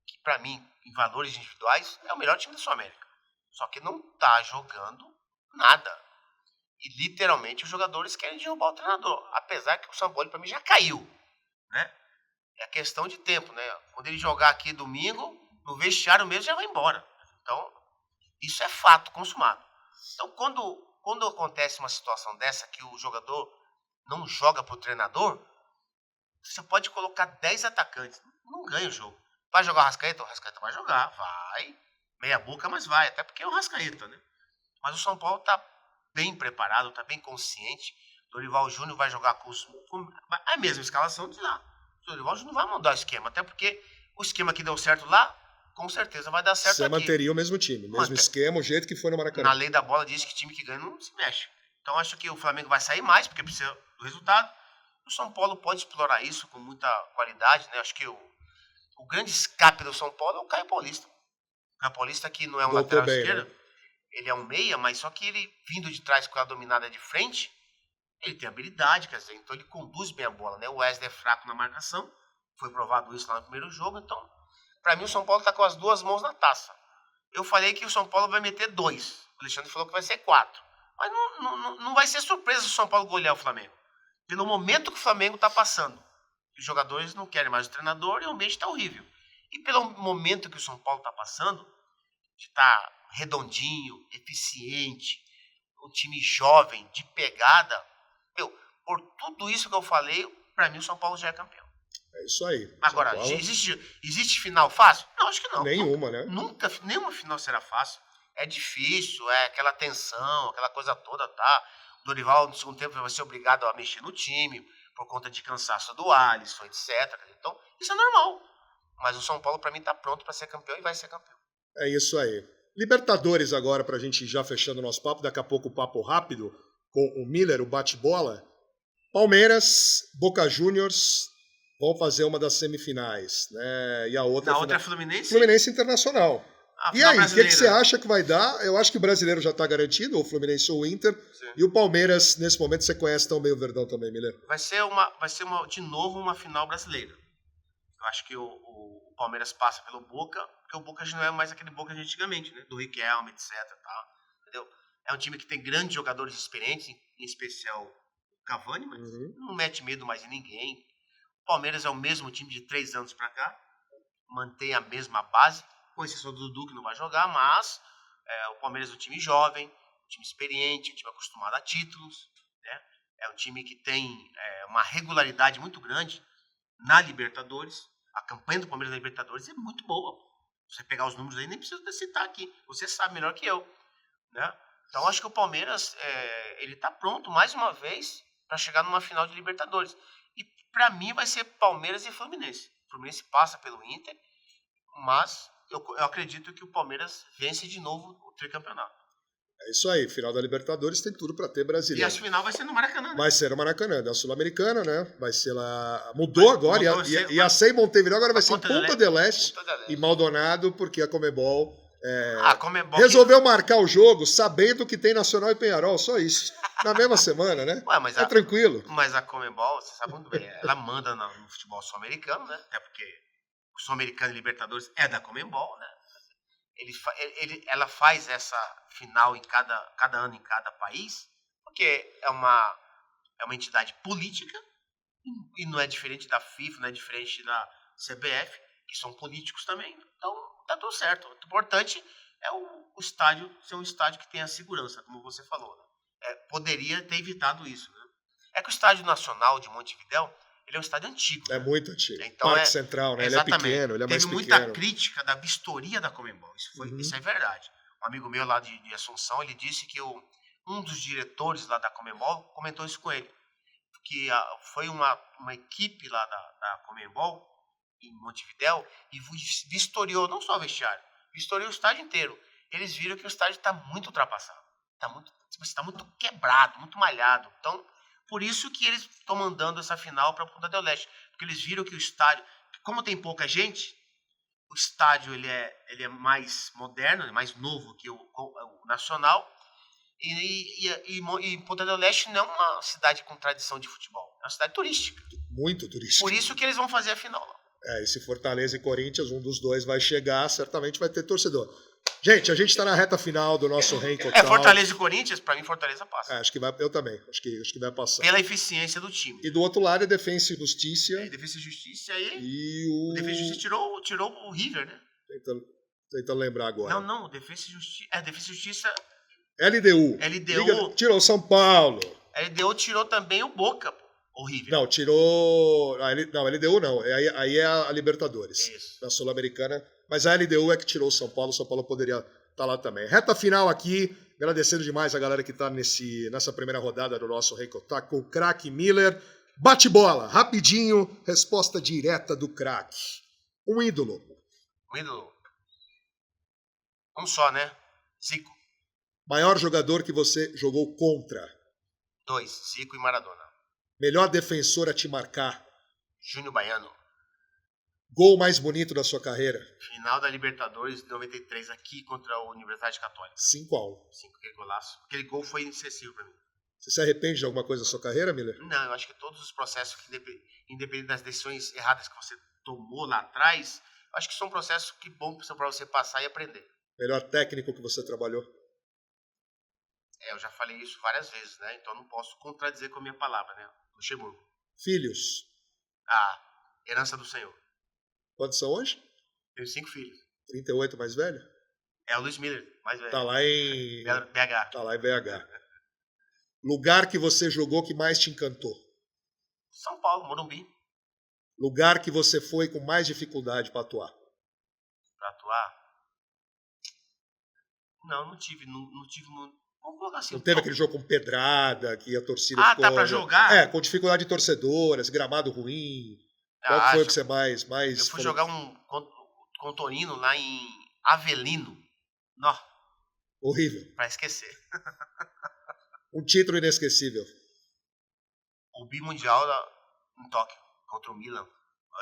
que para mim, em valores individuais, é o melhor time da Sul-América. Só que não está jogando nada. E literalmente os jogadores querem derrubar o treinador. Apesar que o São Paulo, para mim, já caiu. Né? É questão de tempo. Né? Quando ele jogar aqui domingo, no vestiário mesmo já vai embora. Então, isso é fato consumado. Então, quando acontece uma situação dessa, que o jogador não joga para o treinador, você pode colocar 10 atacantes. Não ganha o jogo. Vai jogar o Arrascaeta? O Arrascaeta vai jogar. Vai. Meia boca, mas vai. Até porque é o Arrascaeta, né? Mas o São Paulo está bem preparado, está bem consciente. Dorival Júnior vai jogar com a mesma escalação de lá. O Dorival Júnior vai mudar o esquema. Até porque o esquema que deu certo lá, com certeza vai dar certo aqui. Você manteria o mesmo time, mesmo esquema, o jeito que foi no Maracanã. Na lei da bola diz que time que ganha não se mexe. Então acho que o Flamengo vai sair mais, porque precisa do resultado. O São Paulo pode explorar isso com muita qualidade, né? Acho que o grande escape do São Paulo é o Caio Paulista. O Caio Paulista, que não é um lateral esquerdo, né? Ele é um meia, mas só que ele, vindo de trás com a dominada de frente, ele tem habilidade, quer dizer, então ele conduz bem a bola, né? O Wesley é fraco na marcação, foi provado isso lá no primeiro jogo, então, para mim o São Paulo está com as duas mãos na taça. Eu falei que o São Paulo vai meter 2, o Alexandre falou que vai ser 4, mas não vai ser surpresa se o São Paulo golear o Flamengo. Pelo momento que o Flamengo está passando, os jogadores não querem mais o treinador e o ambiente está horrível. E pelo momento que o São Paulo está passando, de estar redondinho, eficiente, um time jovem, de pegada, por tudo isso que eu falei, para mim o São Paulo já é campeão. É isso aí. Agora, Paulo... existe final fácil? Não, acho que não. Nenhuma, né? Nenhuma final será fácil. É difícil, é aquela tensão, aquela coisa toda, tá? O Dorival, no segundo tempo, vai ser obrigado a mexer no time, por conta de cansaço do Alisson, etc. Então, isso é normal. Mas o São Paulo, para mim, tá pronto para ser campeão e vai ser campeão. É isso aí. Libertadores agora, pra gente já fechando o nosso papo, daqui a pouco o papo rápido com o Miller, o bate-bola. Palmeiras, Boca Juniors vão fazer uma das semifinais, né? E a outra... outra é Fluminense? Fluminense Internacional. E aí, o que você acha que vai dar? Eu acho que o brasileiro já está garantido, ou o Fluminense ou o Inter. Sim. E o Palmeiras, nesse momento, você conhece tão bem o Verdão também, Miller? Vai ser de novo uma final brasileira. Eu acho que o Palmeiras passa pelo Boca, porque o Boca já não é mais aquele Boca de antigamente, né? Do Riquelme, etc. Tá? Entendeu? É um time que tem grandes jogadores experientes, em especial o Cavani, mas não mete medo mais em ninguém. O Palmeiras é o mesmo time de 3 anos para cá, mantém a mesma base, com exceção do Dudu, que não vai jogar, mas o Palmeiras é um time jovem, um time experiente, um time acostumado a títulos, né? É um time que tem uma regularidade muito grande na Libertadores. A campanha do Palmeiras na Libertadores é muito boa. Você pegar os números aí, nem precisa citar aqui. Você sabe melhor que eu, né? Então, acho que o Palmeiras ele está pronto, mais uma vez, para chegar numa final de Libertadores. E, para mim, vai ser Palmeiras e Fluminense. O Fluminense passa pelo Inter, mas eu acredito que o Palmeiras vence de novo o tricampeonato. É isso aí, final da Libertadores tem tudo para ter brasileiro. E a final vai ser no Maracanã, né? Vai ser no Maracanã, da Sul-Americana, né? Vai ser lá... Mudou agora, ia ser em Montevideo, agora vai ser em Punta del Este e Maldonado, porque a Conmebol... resolveu marcar o jogo sabendo que tem Nacional e Peñarol, só isso. Na mesma semana, né? Ué, tranquilo. Mas a Conmebol, você sabe muito bem, ela manda no futebol sul-americano, né? Até porque o sul-americano e Libertadores é da Conmebol, né? Ela faz essa final em cada ano em cada país, porque é uma entidade política e não é diferente da FIFA, não é diferente da CBF, que são políticos também. Então, tá tudo certo. O importante é o estádio ser um estádio que tenha segurança, como você falou. Né? Poderia ter evitado isso. Né? É que o Estádio Nacional de Montevidéu, ele é um estádio antigo. É né? muito antigo. Então, Parque Central, né? Exatamente. Ele é pequeno, ele é mais pequeno. Teve muita crítica da vistoria da Conmebol. Isso é verdade. Um amigo meu lá de Assunção, ele disse que um dos diretores lá da Conmebol comentou isso com ele. Que foi uma equipe lá da Conmebol, em Montevidéu, e vistoriou, não só o vestiário, vistoriou o estádio inteiro. Eles viram que o estádio está muito ultrapassado. Está muito quebrado, muito malhado. Então, por isso que eles estão mandando essa final para a Punta del Este. Porque eles viram que o estádio, como tem pouca gente, o estádio ele é mais moderno, é mais novo que o Nacional. E Punta del Este não é uma cidade com tradição de futebol. É uma cidade turística. Muito turística. Por isso que eles vão fazer a final lá. E se Fortaleza e Corinthians, um dos dois vai chegar, certamente vai ter torcedor. Gente, a gente está na reta final do nosso Renko Talk. Fortaleza e Corinthians, para mim, Fortaleza passa. Acho que vai, eu também. Acho que vai passar. Pela eficiência do time. E do outro lado é Defensa e Justiça. Defensa e Justiça aí. E o. Defensa e Justiça tirou o River, né? Tentando lembrar agora. Não, Defensa e Justiça. Defensa e Justiça. LDU. Tirou o São Paulo. LDU tirou também o Boca, pô. O River. Não, tirou. Não, LDU não. Aí é a Libertadores. Isso. Na Sul-Americana. Mas a LDU é que tirou o São Paulo. O São Paulo poderia estar lá também. Reta final aqui. Agradecendo demais a galera que está nessa primeira rodada do nosso Renko Talk com o craque Miller. Bate bola, rapidinho. Resposta direta do craque. Um ídolo. Um só, né? Zico. Maior jogador que você jogou contra? 2. Zico e Maradona. Melhor defensor a te marcar? Júnior Baiano. Gol mais bonito da sua carreira? Final da Libertadores de 93 aqui contra a Universidade Católica. 5-1. 5, aquele golaço. Aquele gol foi inacessível pra mim. Você se arrepende de alguma coisa da sua carreira, Miller? Não, eu acho que todos os processos, independente das decisões erradas que você tomou lá atrás, eu acho que são processos que bom para você passar e aprender. Melhor técnico que você trabalhou? Eu já falei isso várias vezes, né? Então não posso contradizer com a minha palavra, né? Luxemburgo. Filhos? Herança do Senhor. Quantos são hoje? Tenho 5 filhos. 38 mais velho? É o Luiz Miller, mais velho. Tá lá em... BH. Tá lá em BH. Lugar que você jogou que mais te encantou? São Paulo, Morumbi. Lugar que você foi com mais dificuldade para atuar? Para atuar? Não tive. Vamos colocar assim. Não teve aquele jogo com pedrada, que a torcida ficou... tá pra jogar? Com dificuldade de torcedoras, gramado ruim. Qual foi o que você mais... Eu fui jogar com o Torino lá em Avelino. Não. Horrível. Pra esquecer. Um título inesquecível. O bimundial em Tóquio, contra o Milan.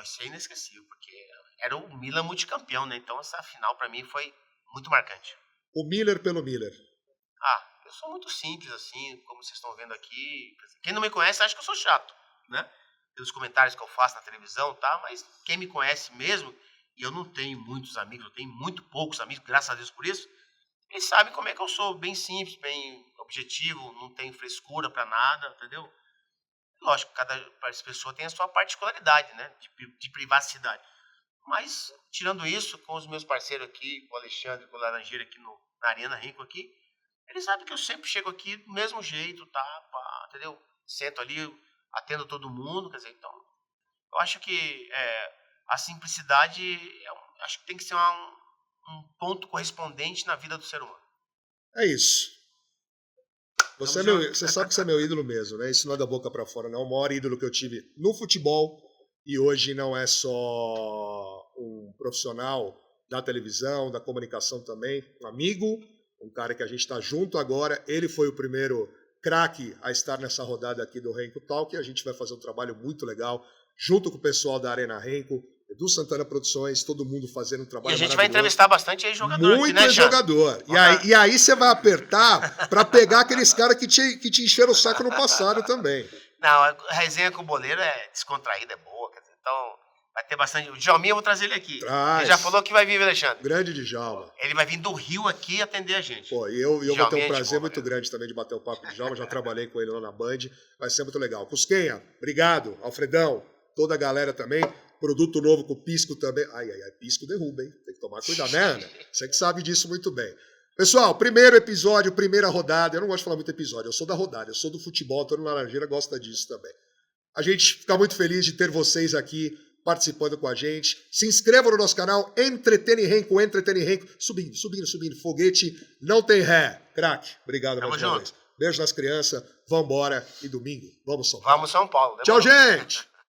Isso é inesquecível, porque era o Milan multicampeão, né? Então essa final pra mim foi muito marcante. O Miller pelo Miller. Eu sou muito simples, assim, como vocês estão vendo aqui. Quem não me conhece acha que eu sou chato, né? Pelos comentários que eu faço na televisão, tá? Mas quem me conhece mesmo, e eu não tenho muitos amigos, eu tenho muito poucos amigos, graças a Deus por isso, eles sabem como é que eu sou, bem simples, bem objetivo, não tenho frescura pra nada, entendeu? Lógico, cada pessoa tem a sua particularidade, né? De privacidade. Mas, tirando isso, com os meus parceiros aqui, com o Alexandre, com o Laranjeira aqui na Arena Renko aqui, eles sabem que eu sempre chego aqui do mesmo jeito, tá? Entendeu? Sento ali, atendo todo mundo, quer dizer, então, eu acho que a simplicidade, acho que tem que ser um ponto correspondente na vida do ser humano. É isso. Você sabe que você é meu ídolo mesmo, né? Isso não é da boca pra fora, não. O maior ídolo que eu tive no futebol, e hoje não é só um profissional da televisão, da comunicação também, um amigo, um cara que a gente está junto agora. Ele foi o primeiro craque a estar nessa rodada aqui do Renko Talk, e a gente vai fazer um trabalho muito legal, junto com o pessoal da Arena Renko, Edu Santana Produções, todo mundo fazendo um trabalho maravilhoso. E a gente vai entrevistar bastante aí jogador muito aqui, né, jogador. E aí você vai apertar para pegar aqueles caras que te encheram o saco no passado também. Não, a resenha com o Boleiro é descontraída, é boa, quer dizer, então vai ter bastante. O Djalminha eu vou trazer ele aqui. Traz. Ele já falou que vai vir, Alexandre. Grande Djalma. Ele vai vir do Rio aqui atender a gente. Pô, e eu vou ter um prazer muito boa, grande também de bater o papo com o Djalma, já trabalhei com ele lá na Band, vai ser muito legal. Cusquenha, obrigado. Alfredão, toda a galera também. Produto novo com pisco também. Ai, pisco derruba, hein? Tem que tomar cuidado, né, Ana? Você que sabe disso muito bem. Pessoal, primeiro episódio, primeira rodada. Eu não gosto de falar muito episódio, eu sou da rodada, eu sou do futebol, todo Laranjeira gosta disso também. A gente fica muito feliz de ter vocês aqui participando com a gente. Se inscrevam no nosso canal, Entretene Renco, subindo. Foguete não tem ré. Craque, obrigado mais uma vez. Beijo nas crianças, vambora e domingo, vamos São Paulo. Vamos São Paulo. Tchau, gente!